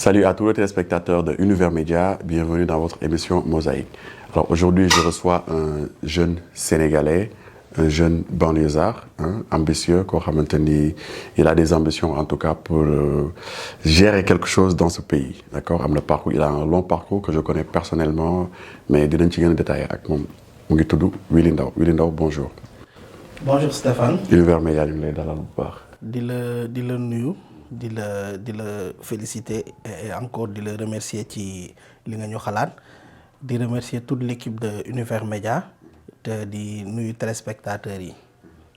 Salut à tous les téléspectateurs de Univers Média, bienvenue dans votre émission Mosaïque. Alors aujourd'hui, je reçois un jeune Sénégalais, un jeune banlieusard, ambitieux, il a des ambitions en tout cas pour gérer quelque chose dans ce pays. D'accord? Il a un long parcours que je connais personnellement, mais dinañ ci gën a détaillé ak moom mu ngi tudd Willy Ndao. Willy Ndao, bonjour. Bonjour Stéphane. Univers Média ñu ngi lay dalal bu baax. di la nuyu di la féliciter et encore di la remercier ci li nga ñu xalaat di remercier toute l'équipe de Univers Média te di nuyu téléspectateurs yi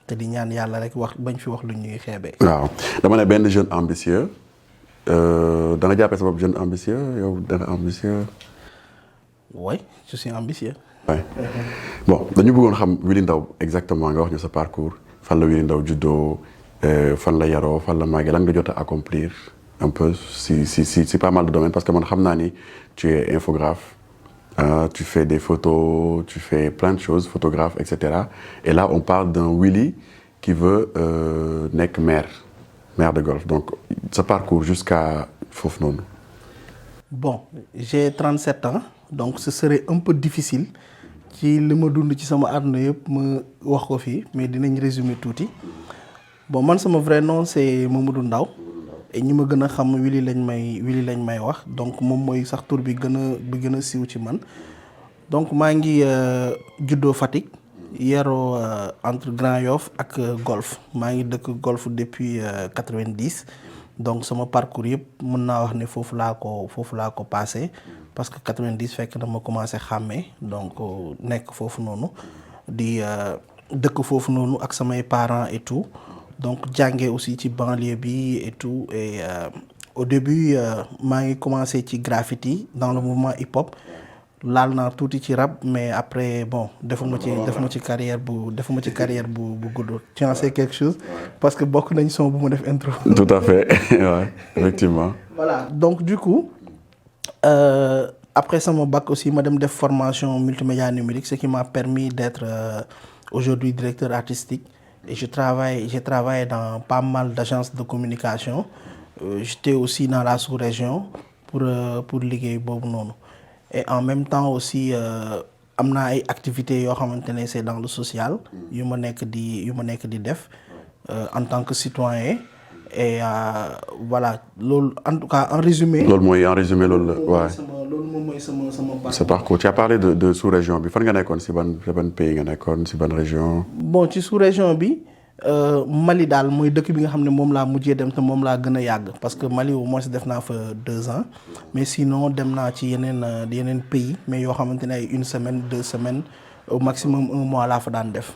te di ñaan yàlla rek wax bañ fi wax lu ñuy xeebee. waaw dama ne benn jeune ambitieux da nga jàppee sa bopp jeune ambitieux yow da nga ambitieux. Oui, je suis ambitieux. Ouais. Bon dañu bëggoon xam Willy Ndao exactement nga wax ñu sa parcours fan la Willy Ndao juddoo fan la yaroo fan la màggee lan nga jot a accomplir un peu si pas mal de domaines parce que man xam naa ni tu es infographe tu fais des photos tu fais plein de choses photographe etc. Et là on parle d'un Willy qui veut nekk maire de Golf donc sa parcours jusqu'à foofu noonu. Bon j'ai 37 ans donc ce serait un peu difficile ci li ma dund ci sama àdduna yëpp ma wax ko fii mais dinañ résumer tuuti. Bon man sama vrai nom c'est Mamadou Ndao et ñi ma gën a xam Willy lañ may wax donc moom mooy sax tur bi gën a siiw ci man donc maa ngi juddoo Fatick yaroo entre Grand Yoff ak Golf maa ngi dëkk Golf depuis 90 donc sama parcours yëpp mën naa wax ne foofu laa ko passé parce que 90 fekk na ma commencé xàmmee donc nekk foofu noonu di dëkk foofu noonu ak samay parents et tout. Donc jàngee aussi ci banlieue bi et tout et au début maa ngi commencé ci graffiti dans le mouvement hip hop laal naa tuuti ci rap mais après bon defuma ci carrière bu gudd. Tu en sais quelque chose parce que bokk nañ son bu ma def intro. Tout à fait ouais, effectivement. Voilà donc du coup après sama bac aussi ma dem def formation multimédia numérique ce qui m'a permis d'être aujourd'hui directeur artistique. Et j'ai travaillé dans pas mal d'agences de communication. J'étais aussi dans la sous-région pour liggéey boobu noonu. Et en même temps aussi am naa ay activités yoo xamante ne c'est dans le social yu ma nekk di def en tant que citoyen et voilà loolu en tout cas en résumé. loolu mooy loolu la waaw. loolu moom mooy sama parcours. sa parcours tu as parlé de sous-région bi fan nga nekkoon si ban pays nga nekkoon si ban région. Bon ci sous-région bi Mali daal mooy dëkk bi nga xam ne moom laa mujjee dem te moom laa gën a yàgg parce que Mali au moins def naa fa 2 ans mais sinon dem naa ci yeneen pays mais yoo xamante ne ay 1 semaine 2 semaines au maximum 1 mois laa fa daan def.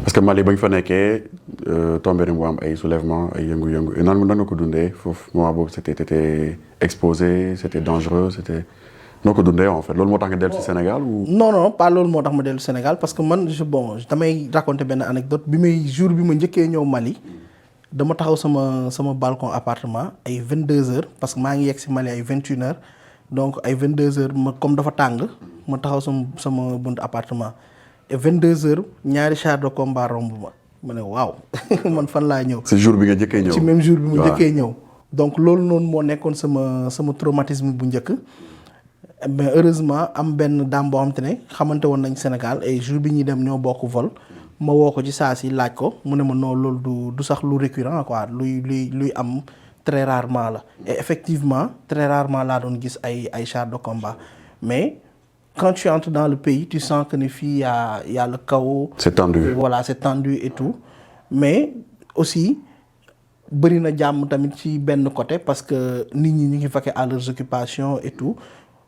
parce que Mali ba ñu fa nekkee tombé na mu am ay soulèvement ay yëngu-yëngu nan nga ko dundee foofu moment boobu c'était exposé c'était dangereux c'était. noo ko dundee en fait loolu moo tax nga dellu ci Sénégal ou. non pas loolu moo tax ma dellu Sénégal parce que man damay raconter benn anecdote bi ma njëkkee ñëw Mali dama taxaw sama balcon appartement ay 22h parce que maa ngi yegg ci Mali ay 21h donc ay 22h comme dafa tàng ma taxaw sama buntu appartement et 22h ñaari char de combat romb ma ne waaw man fan laa ñëw. ci jour bi nga njëkkee ñëw. ci même jour bi ma njëkkee ñëw. donc loolu noonu moo nekkoon sama traumatisme bu njëkk. Mais heureusement am benn daam boo xam te ne xamante woon nañ Sénégal et jour bi ñuy dem ñoo bokk vol ma woo ko ci saa si laaj ko mu ne ma non loolu du sax lu récurrent quoi luy am très rarement la et effectivement très rarement laa doon gis ay chars de combat mais quand tu entres dans le pays tu sens que ne fii y a le chaos. C'est tendu. Voilà c'est tendu et tout mais aussi bëri na jàmm tamit ci benn côté parce que nit ñi ñu ngi vaquer à leurs occupations et tout.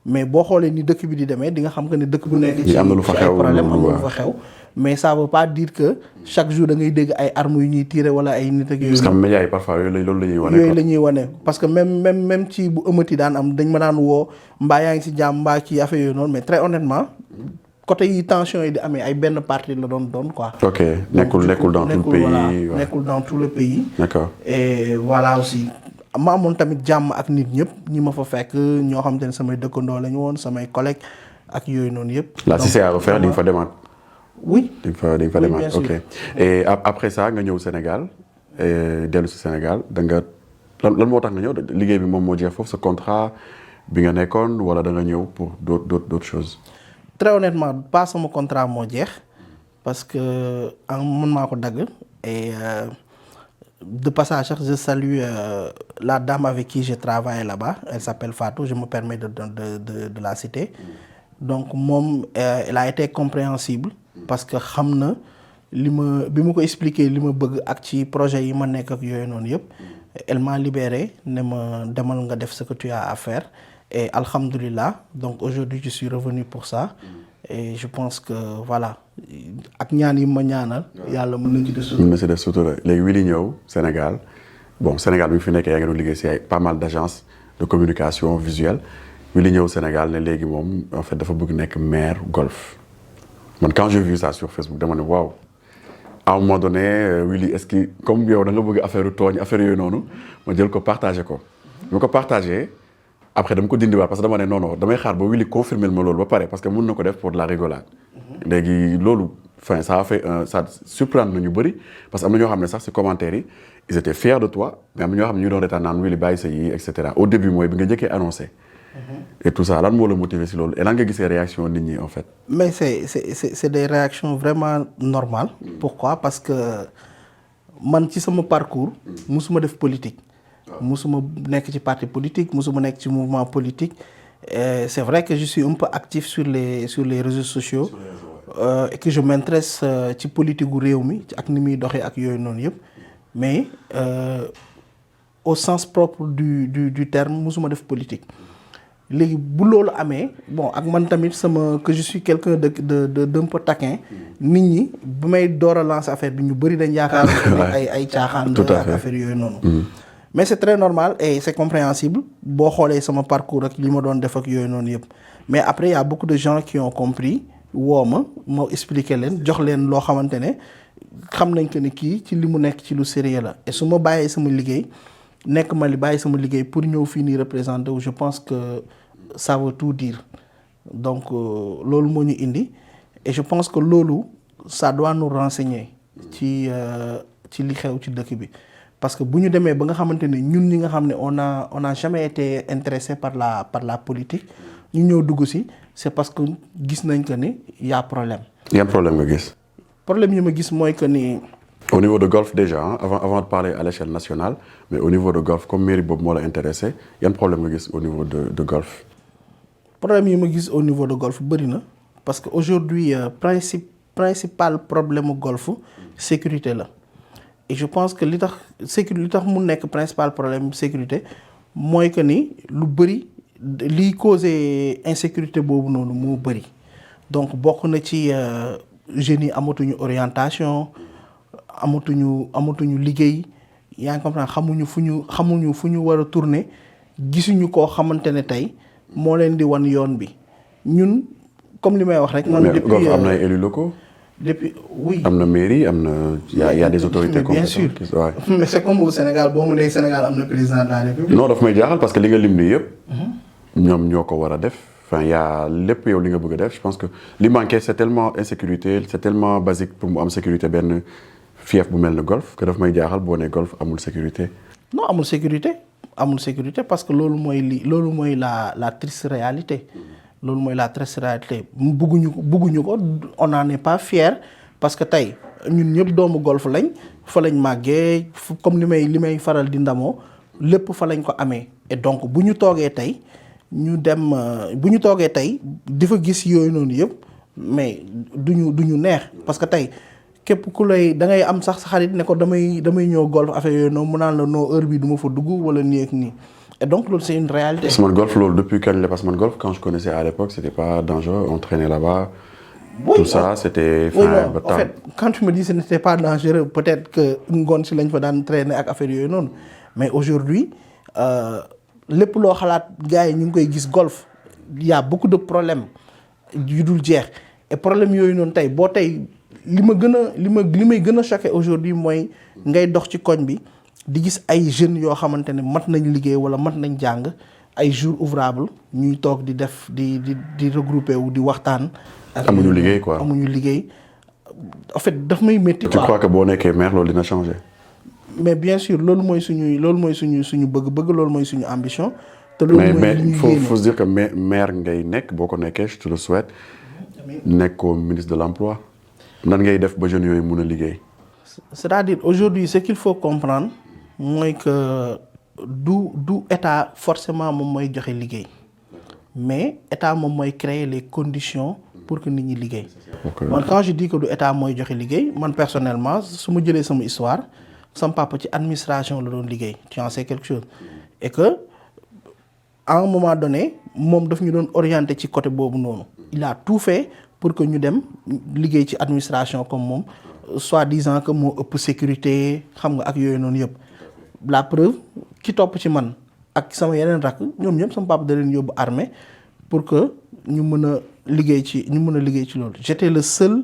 mais boo xoolee ni dëkk bi di demee di nga xam que ne dëkk bu nekk ci am na lu fa xew problème am na lu fa xew mais ça veut pas dire que chaque jour da ngay dégg ay armes yu ñuy tirer wala ay nit ak yooyu. parce que médias yi parfois loolu la ñuy wane. parce que même ci bu ëmmati daan am dañ ma daan woo mbaa yaa ngi ci jàmm mbaa ci affaire yooyu noonu mais très honnêtement côté yi tension yi di amee ay benn partie la doon quoi. ok nekkul dans tout le pays. nekkul dans tout le pays. d'accord et voilà aussi. ma amoon tamit jàmm ak nit ñëpp ñi ma fa fekk ñoo xam te ne samay dëkkandoo lañu woon samay collègues ak yooyu noonu yëpp. là si c'est à refaire di nga fa demaat. oui di nga fa demaat ok. et après ça nga ñëw Sénégal dellu si Sénégal da nga lan moo tax nga ñëw liggéey bi moom moo jeex foofu sa contrat bi nga nekkoon wala da nga ñëw pour d'autres choses. très honnêtement pas sama contrat moo jeex parce que mën maa ko dagg et de passage sax je salue la dame avec qui je travaille là-bas elle s'appelle Fatou je me permets de la citer donc moom elle a été compréhensible parce que xam na li ma bi ma ko expliquer li ma bëgg ak ci projet yi ma nekk ak yooyu noonu yëpp elle m'a libéré ne ma demal nga def ce que tu as à faire et alhamdulillah donc aujourd'hui je suis revenu pour ça et je pense que voilà ak ñaan yi ma ñaanal yàlla mën na ci def sutura. mën na ci def sutura léegi Willy ñëw Sénégal bon Sénégal bi fi nekkee yaa ngi doon liggéey ci ay pas mal d'agences de communication visuelle Willy ñëw Sénégal ne léegi moom en fait dafa bëgg nekk maire golf man quand j'ai vu ça sur Facebook dama ne waaw à un moment donné Willy est-ce que comme yow da nga bëgg affaire tooñ affaire yooyu noonu ma jël ko partagé ko bi ma ko partagé après dama ko dindiwaat parce que dama ne non damay xaar ba Willy confirmer ma loolu ba pare parce que mën na ko def pour de la rigolade léegi loolu enfin ça a fait ça surprendre na ñu bëri parce que am na ñoo xam ne sax ci commentaires yi ils étaient fiers de toi mais am na ñoo xam ne ñu doon retaan naan Willy bàyyi sa yi et cetera au début mooy bi nga njëkkee annoncé et tout ça lan moo la motiver ci loolu et lan nga gisee réaction nit ñi en fait. mais c'est des réactions vraiment normales. Pourquoi parce que man ci sama parcours musuma def politique. musuma nekk ci parti politique musuma nekk ci mouvement politique c'est vrai que je suis un peu actif sur les réseaux sociaux et que je m'intéresse ci politique gu réew mi ak ni muy doxee ak yooyu noonu yëpp mais au sens propre du terme musuma def politique léegi bu loolu amee bon ak man tamit sama que je suis quelqu'un d'un peu taquin nit ñi bu may door a lancer affaire bi ñu bëri dañ yaakaar ay caaxaan ak affaire yooyu noonu mais c'est très normal et c'est compréhensible boo xoolee sama parcours ak li ma doon def ak yooyu noonu yëpp mais après y a beaucoup de gens qui ont compris woo ma expliquer leen jox leen loo xamante ne xam nañ que ne kii ci li mu nekk ci lu sérieux la et su ma bàyyee sama liggéey nekk ma li bàyyi sama liggéey pour ñëw fii nii représenter wu je pense que ça veut tout dire donc loolu moo ñu indi et je pense que loolu ça doit nous renseigner ci li xew ci dëkk bi parce que bu ñu demee ba nga xamante ne ñun ñi nga xam ne on a jamais été intéressé par la politique ñu ñëw dugg ci c'est parce que gis nañ que ni y a problème. yan problème nga gis. problème yi ma gis mooy que ni. au niveau de golf déjà hein, avant de parler à l'échelle nationale mais au niveau de golf comme mairie boobu moo la intéressé yan problème nga gis au niveau de golf. problème yi ma gis au niveau de golf bëri na parce que aujourd'hui principal problème mu golf sécurité la et je pense que li tax mu nekk principal problème sécurité mooy que ni lu bëri liy causer insécurité boobu noonu moo bëri donc bokk na ci jeunes yi amatuñu orientation amatuñu liggéey yaa ngi comprendre xamuñu fu ñu war a tourner gisuñu koo xamante ne tey moo leen di wan yoon bi ñun comme li may wax rek. man depuis golf am na ay élus locaux. depuis oui am na mairie am na y a des autorités bien sûr ouais. mais c'est comme au Sénégal boo mu nee Sénégal am na président de la République. non daf may jaaxal parce que li nga lim nii yëpp. ñoom ñoo ko war a def. enfin y a lépp yow li nga bëgg a def je pense que li manqué c'est tellement insécurité c'est tellement basique pour mu am sécurité benn fief bu mel ne golf que daf may jaaxal boo nee golf amul sécurité. non amul sécurité parce que loolu mooy la triste réalité. loolu mooy la triste réalité bugguñu ko on n'en est pas fier parce que tey ñun ñëpp doomu golf lañ fa lañ màggee comme li may faral di ndamoo lépp fa lañ ko amee et donc bu ñu toogee tey di fa gis yooyu noonu yëpp mais duñu neex parce que tey képp ku lay da ngay am sax sa xarit ne ko damay ñëw golf affaire yooyu noonu mu naan la noo heure bi du ma fa dugg wala nii ak nii et donc loolu c'est une réalité. parce que man golf loolu depuis kañ la parce que man golf quand je connaissais à l'époque c'était pas dangereux on traînait là-bas. Oui, tout ça c'était. Oui, non, en fait quand tu me dis que ce n'était pas dangereux peut-être que ngoon si lañ fa daan traîner ak affaire yooyu noonu mais aujourd'hui lépp loo xalaat gars yi ñu ngi koy gis golf y a beaucoup de problèmes yu dul jeex et problème yooyu noonu tey boo tey li may gën a choqué aujourd'hui mooy ngay dox ci koñ bi di gis ay jeunes yoo xamante ne mat nañ liggéey wala mat nañ jàng ay jours ouvrables ñuy toog di def di regrouper wu di waxtaan. amuñu liggéey quoi amuñu liggéey en fait daf may métti. tu crois que boo nekkee maire loolu dina changer. mais bien sûr loolu mooy suñu bëgg-bëgg loolu mooy suñu ambition. te loolu mooy li ñuy mais faut se dire que maire ngay nekk boo ko nekkee je te le souhaite. nekkoo ministre de l'emploi. nan ngay def ba jeunes yooyu mun a liggéey. c'est-à-dire aujourd'hui ce qu'il faut comprendre mooy que du état forcément moom mooy joxe liggéey mais état moom mooy créer les conditions pour que nit ñi liggéey. man quand je dis que du état mooy joxe liggéey man personnellement su ma jëlee sama histoire sama papa ci administration la doon liggéey tu en sais quelque chose et que à un moment donné moom daf ñu doon orienté ci côté boobu noonu il a tout fait pour que ñu dem liggéey ci administration comme moom soi-disant que moo ëpp sécurité xam nga ak yooyu noonu yëpp la preuve ki topp ci man ak sama yeneen rakk ñoom ñëpp sama papa da leen yóbbu armée pour que ñu mën a liggéey ci loolu j'étais le seul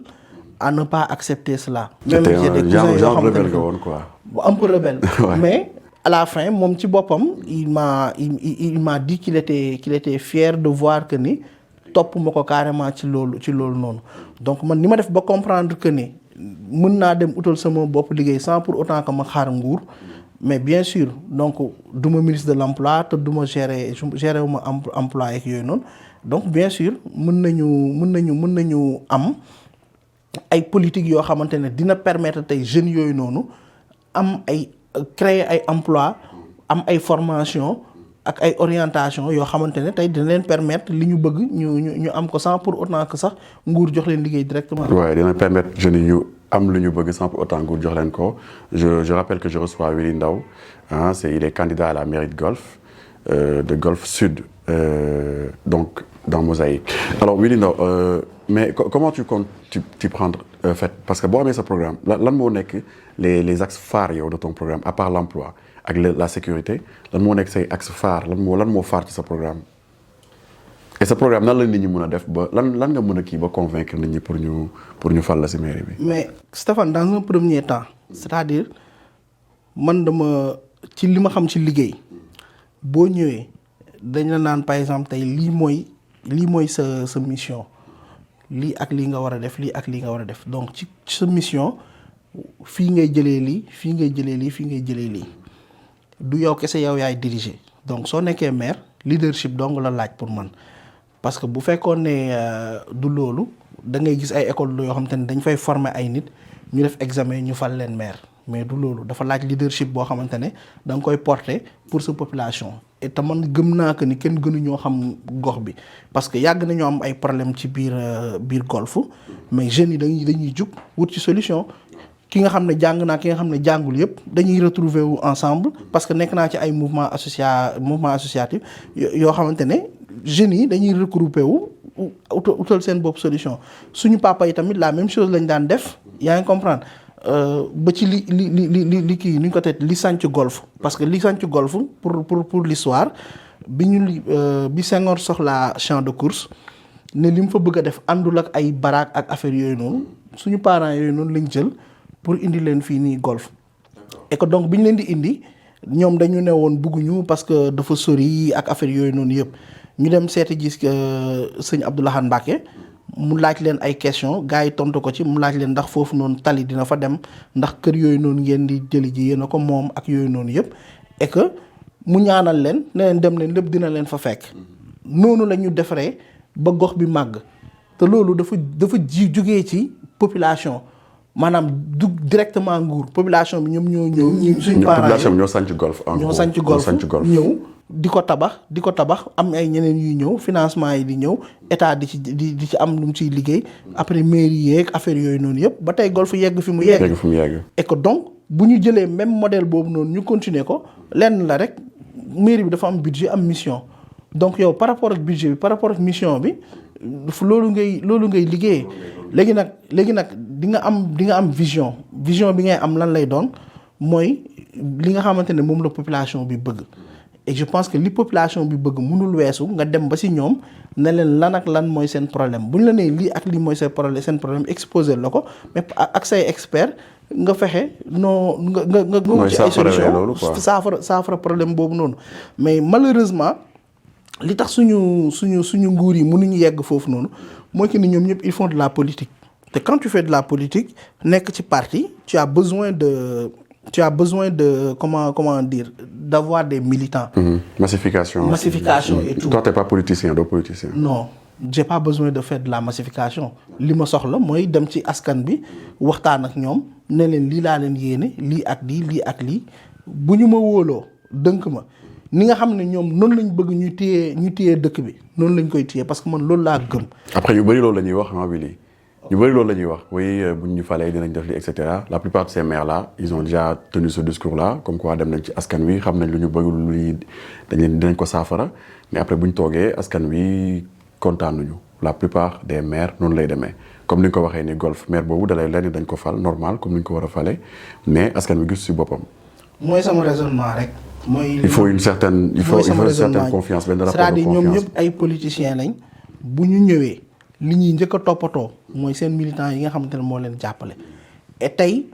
à ne pas accepter cela. même j'ai des cousins yoo xamante ne woon quoi. un peu rebelle. mais à la fin moom ci boppam il m'a dit qu'il était fier de voir que ni topp ma ko carrément ci loolu noonu donc man ni ma def ba comprendre que ni mën naa dem utal sama bopp liggéey sans pour autant que ma xaar nguur. mais bien sûr donc du ma ministre de l'emploi te du ma gérer wu ma emploi ak yooyu noonu donc bien sûr mën nañu am ay politique yoo xamante ne dina permettre tey jeunes yooyu noonu am ay créer ay emploi am ay formation ak ay orientation yoo xamante ne tey dina leen permettre li ñu bëgg ñu am ko sans pour autant que sax nguur jox leen liggéey directement. waaw dina permettre jeunes yi ñu am lu ñu bëgg sans pour autant nguur jox leen ko je rappelle que je reçois Willy Ndao il est candidat à la mairie de Golf Sud donc dans Mosaïque. Alors Willy Ndao mais comment tu comptes t'y prendre fait parce que boo amee sa programme lan moo nekk les axes phares yow de ton programme à part l'emploi ak la sécurité lan moo nekk say axes phares lan moo phare ci sa programme et sa programme nan la nit ñi mën a def ba lan nga mën a kii ba convaincre nit ñi pour ñu fal la ci mairie bi. mais Stéphane dans un premier temps c'est-à-dire man dama ci li ma xam ci liggéey boo ñëwee dañ la naan par exemple tey lii mooy sa mission lii ak lii nga war a def lii ak lii nga war a def donc ci sa mission fii ngay jëlee lii fii ngay jëlee lii fii ngay jëlee lii du yow kese yow yaay diriger donc soo nekkee maire leadership dong la laaj pour man parce que bu fekkoon ne du loolu da ngay gis ay école yoo xam te ne dañ fay former ay nit ñu def examen ñu fal leen maire mais du loolu dafa laaj leadership boo xamante ne da nga koy porter pour sa population et te man gëm naa que ni kenn gënu ñoo xam gox bi parce que yàgg nañoo am ay problème ci biir golf mais jeunes yi dañuy jug wut ci solution ki nga xam ne jàng naa ki nga xam ne jàngul yëpp dañuy retrouver wu ensemble parce que nekk naa ci ay mouvement associatif yoo xamante ne jeunes yi dañuy regrouper wu utal seen bopp solution suñu papa yi tamit la même chose lañ daan def yaa ngi comprendre ba ci li kii ni ñu ko teg li sànc golf parce que li sànc golf pour l'histoire bi Senghor soxlaa champ de course ne li mu fa bëgg a def àndul ak ay baraak ak affaire yooyu noonu suñu parents yooyu noonu lañ jël pour indi leen fii nii golf et que donc bi ñu leen di indi ñoom dañu ne woon bëgguñu parce que dafa sori ak affaire yooyu noonu yëpp ñu dem seeti gis sëñ Abdou Lahad Mbacké mu laaj leen ay question gars yi tontu ko ci mu laaj leen ndax foofu noonu tali dina fa dem ndax kër yooyu noonu ngeen di jëli ji yéen a ko moom ak yooyu noonu yëpp et que mu ñaanal leen ne leen dem leen lépp dina leen fa fekk noonu la ñu defaree ba gox bi màgg te loolu dafa jugee ci population maanaam du directement nguur population bi ñoom ñoo ñëw. suñu parents population bi ñoo sànc golf. ñoo sànc golf ñëw. di ko tabax am ay ñeneen yuy ñëw financement yi di ñëw état di ci am lu mu ciy liggéey après mairie yeeg affaire yooyu noonu yëpp ba tey golf yegg fi mu yegg. et que donc bu ñu jëlee même modèle boobu noonu ñu continuer ko lenn la rek mairie bi dafa am budget am mission donc yow par rapport ak budget bi par rapport ak mission bi loolu ngay liggéey léegi nag di nga am vision bi ngay am lan lay doon mooy li nga xamante ne moom la population bi bëgg. et je pense que li population bi bëgg mënul weesu nga dem ba ci ñoom ne leen lan ak lan mooy seen problème bu ñu la nee lii ak lii mooy seen problème exposer la ko mais ak say expert nga fexe nga wut ci ay solution saafara problème boobu noonu mais malheureusement li tax suñu nguur yi mënuñu yegg foofu noonu mooy que ni ñoom ñëpp ils font de la politique te quand tu fais de la politique nekk ci parti tu as besoin de tu as besoin de comment dire d'avoir des militants. Massification. Et tout. Toi t'es pas politicien doo politicien. Non j'ai pas besoin de faire de la massification li ma soxla mooy dem ci askan bi waxtaan ak ñoom ne leen lii laa leen yéene lii ak lii bu ñu ma wóoloo dënk ma ni nga xam ne ñoom noonu lañ bëgg ñu téye dëkk bi noonu lañ koy téye parce que man loolu laa gëm. après yu bëri loolu la ñuy wax Willy ñu bëri loolu la ñuy wax oui bu ñu falee dinañ def li et cetera la plupart de ces maires là ils ont déjà tenu ce discours là comme quoi dem nañ ci askan wi xam nañ lu ñu bëgg lu dinañ ko saafara mais après bu ñu toogee askan wi kontaanuñu la plupart des maires noonu lay demee comme ni nga ko waxee ni golf maire boobu dalay lenn dañ ko fal normal comme ni ñu ko war a fale mais askan wi gis ci boppam. mooy sama raisonnement rek. mooy il faut une certaine confiance benn rapport de confiance. c'est-à-dire ñoom ñëpp ay politiciens lañ bu ñu ñëwee li ñuy njëkk a toppatoo mooy seen militants yi nga xamante ne moo leen jàppale et tey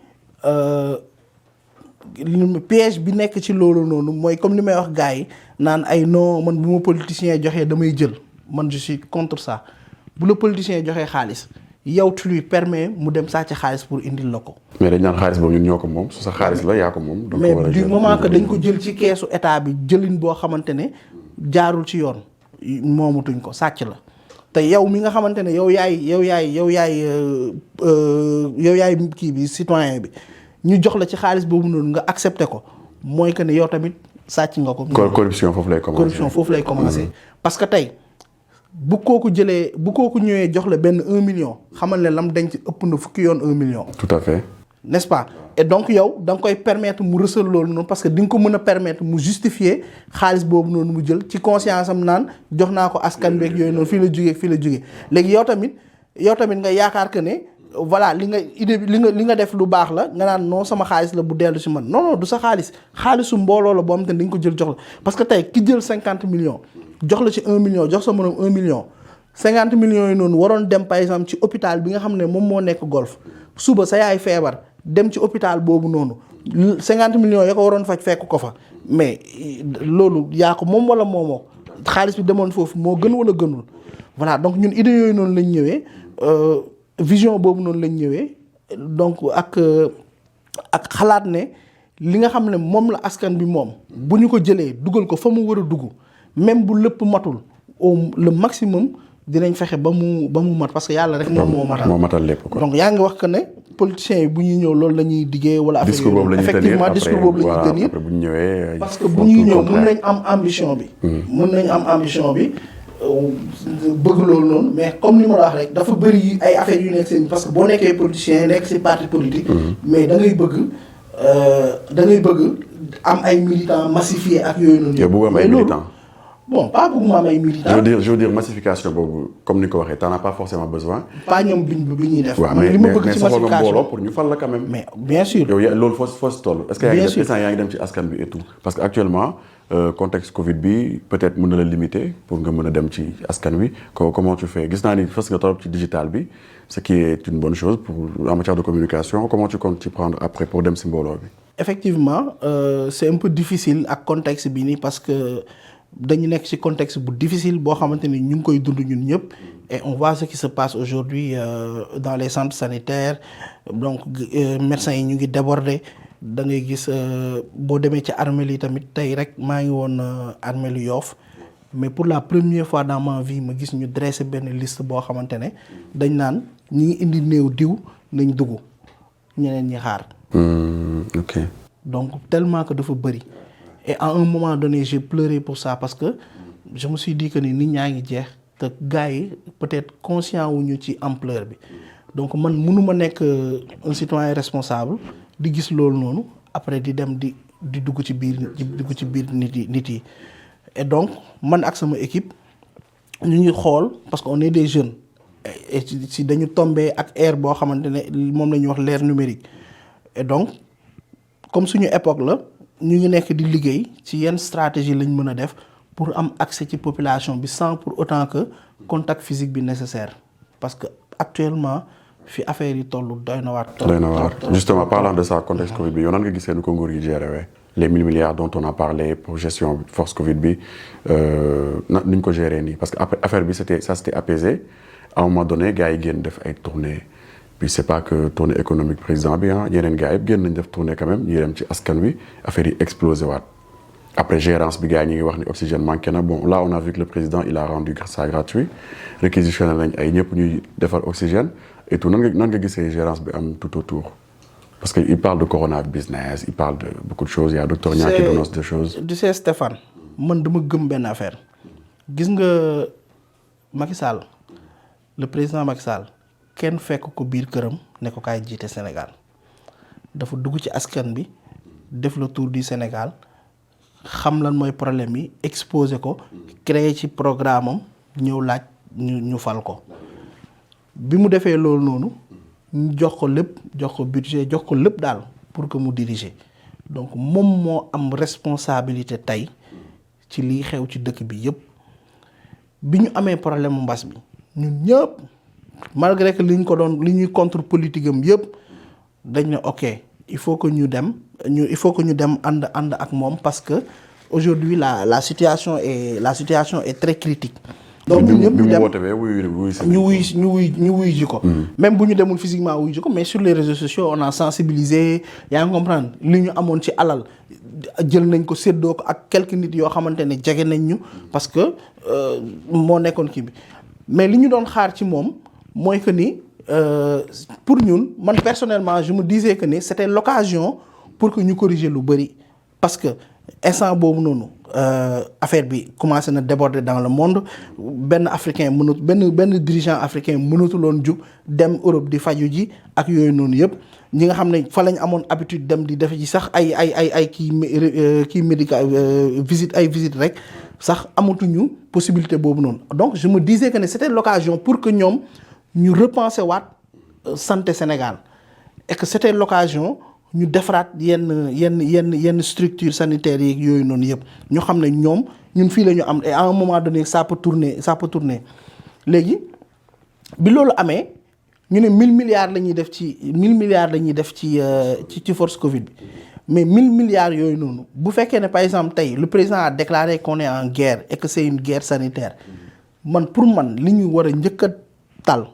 piège bi nekk ci loolu noonu mooy comme li may wax gars yi naan ay non man bu ma politicien joxee damay jël man je suis contre ça bu la politicien joxee xaalis yow tu lui permets mu dem sàcc xaalis pour indil la ko. mais dañ naan xaalis boobu ñun ñoo ko moom su sa xaalis la yaa ko moom. donc mais du moment que dañ ko jël ci keesu état bi jëlin boo xamante ne jaarul ci yoon moomatuñ ko sàcc la te yow mi nga xamante ne yow yaay kii bi citoyen bi ñu jox la ci xaalis boobu noonu nga accepté ko mooy que ne yow tamit sàcc nga ko. corruption foofu lay commencer. parce que tey bu kooku ñëwee jox la benn 1 million xamal ne lam denc ëpp na fukki yoon 1 million. tout à fait. n'est-ce pas et donc yow da nga koy permettre mu rësal loolu noonu parce que di nga ko mën a permettre mu justifier xaalis boobu noonu mu jël ci conscience am naan jox naa ko askan beeg yooyu noonu fii la jógee léegi yow tamit nga yaakaar que ne voilà li nga def lu baax la nga naan non sama xaalis la bu dellu si man non du sa xaalisu mbooloo la boo xam te ne dañ ko jël jox la parce que tey ki jël 50 millions jox la ci 1 million jox sa morom 1 million 50 millions yi noonu waroon dem par exemple ci hôpital bi nga xam ne moom moo nekk golf suba sa yaay feebar dem ci hôpital boobu noonu 50 millions ya ko waroon faj fekk ko fa mais loolu yaa ko moom wala moomoo xaalis bi demoon foofu moo gën wala gënul voilà donc ñun idée yooyu noonu lañ ñëwee vision boobu noonu lañ ñëwee donc ak xalaat ne li nga xam ne moom la askan bi moom bu ñu ko jëlee dugal ko fa mu war a dugg même bu lépp matul le maximum dinañ fexe ba mu mat parce que yàlla rek moom moo matal lépp quoi. donc yaa ngi wax que ne politiciens yi bu ñuy ñëw loolu la ñuy diggee wala affaire discours boobu la ñuy effectivement discours boobu la ñuy tenir après bu ñu ñëwee parce que bu ñuy ñëw mën nañ am ambition bi bëgg loolu noonu mais comme ni ma la wax rek dafa bëri ay affaires yu nekk seen parce que boo nekkee politicien nekk ci parti politique mais da ngay bëgg am ay militants massifiés ak yooyu noonu. yow bëgg am ay militants. bon pas bëgguma am ay militants. je veux dire massification boobu comme ni ko waxee t'en as pas forcément besoin. pas ñoom bi ñuy def. waaw man li ma bëgg ci mais massification pour ñu fal la quand même. mais bien sûr. yow loolu foo si toll. est-ce que yaa ngi dem ci askan bi et tout. parce que actuellement contexte Covid bi peut-être mën na la limiter pour nga mën a dem ci askan wi comment tu fais gis naa ni fas nga trop ci digital bi ce qui est une bonne chose pour en matière de communication comment tu comptes t'y prendre après pour dem si mbooloo bi. effectivement c'est un peu difficile ak contexte bi nii parce que dañu nekk ci contexte bu difficile boo xamante ni ñu ngi koy dund ñun ñëpp et on voit ce qui se passe aujourd'hui dans les centres sanitaires donc médecins yi ñu ngi débordés da ngay gis boo demee ci armée yi tamit tey rek maa ngi woon armée lu Yoff mais pour la première fois dans ma vie ma gis ñu dressé benn liste boo xamante ne dañ naan ñi ngi indi néew diw nañ dugg ñeneen ñi xaar. Ok. donc tellement que dafa bëri et à un moment donné j'ai pleuré pour ça parce que je me suis dit que ni nit ñaa ngi jeex te gars yi peut-être conscient wuñu ci ampleur bi donc man mënuma nekk un citoyen responsable di gis loolu noonu après di dem di dugg ci biir nit yi et donc man ak sama équipe ñu ngi xool parce que on est des jeunes et si dañu tombé ak ère boo xamante ne moom la ñuy wax l'ère numérique et donc comme suñu époque la ñu ngi nekk di liggéey ci yenn stratégie lañ mën a def pour am accès ci population bi sans pour autant que contact physique bi nécessaire parce que actuellement fi affaire yi toll doy na waar. Justement parlant de ça contexte Covid bi yow nan nga gisee nu ko nguur gi géré les 1000 milliards dont on a parlé pour gestion force Covid bi nuñ ko géré nii parce que après affaire bi ça s'était apaisé à un moment donné gars yi génn def ay tournées puis c'est pas que tournée économique président bi ah yeneen gars yëpp génn nañ def tournée quand même ñi dem ci askan wi affaire yi explosé waat après gérance bi gars yi ñi ngi wax ni oxygène manqué na bon là on a vu que le président il a rendu ça gratuit réquisitionné nañ ay ñëpp ñuy defar oxygène et tout nan nga gisee gérance bi am tout autour parce que il parle de corona business il parle de beaucoup de choses il y a docteur Niang qui dénonce des choses. Tu sais Stéphane man dama gëm benn affaire gis nga Macky Sall le président Macky Sall kenn fekk ko biir këram ne ko kaay jiite Sénégal dafa dugg ci askan bi def le tour du Sénégal xam lan mooy problème yi exposé ko créer ci programme am ñëw laaj ñu fal ko bi mu defee loolu noonu ñu jox ko lépp jox ko budget jox ko lépp daal pour que mu diriger donc moom moo am responsabilité tey ci liy xew ci dëkk bi yëpp bi ñu amee problème mu mbas bi ñun ñëpp malgré que li ñuy contre politique am yëpp dañ ne ok il faut que ñu dem ànd ak moom parce que aujourd'hui la situation est très critique. donc ñun ñëpp ñu dem ñu wuy ji ko. même bu ñu demul physiquement wuy ji ko mais sur les réseaux sociaux on a sensibilisé yaa ngi comprendre li ñu amoon ci alal jël nañ ko séddoo ko ak quelques nit yoo xamante ne jege nañ ñu parce que moo nekkoon kii bi mais li ñu doon xaar ci moom mooy que ni pour ñun man personnellement je me disais que ni c'était l'occasion pour que ñu corriger lu bëri parce que instant boobu noonu affaire bi commencé na déborder dans le monde benn dirigeant africain mënatuloon jug dem Europe di faju ji ak yooyu noonu yëpp ñi nga xam ne fa lañ amoon habitude dem di def ji sax ay kii médical visite rek sax amatuñu possibilité boobu noonu donc je me disais que ne c'était l'occasion pour que ñoom ñu repenser waat santé Sénégal et que c'était l'occasion ñu defaraat yenn structure sanitaire yi yooyu noonu yëpp ñu xam ne ñun fii la ñu am et à un moment donné ça peut tourner léegi bi loolu amee ñu ne 1000 milliards la ñuy def ci force Covid bi mais 1000 milliards yooyu noonu bu fekkee ne par exemple tey le président a déclaré qu'on est en guerre et que c'est une guerre sanitaire pour man li ñu war a njëkk a tal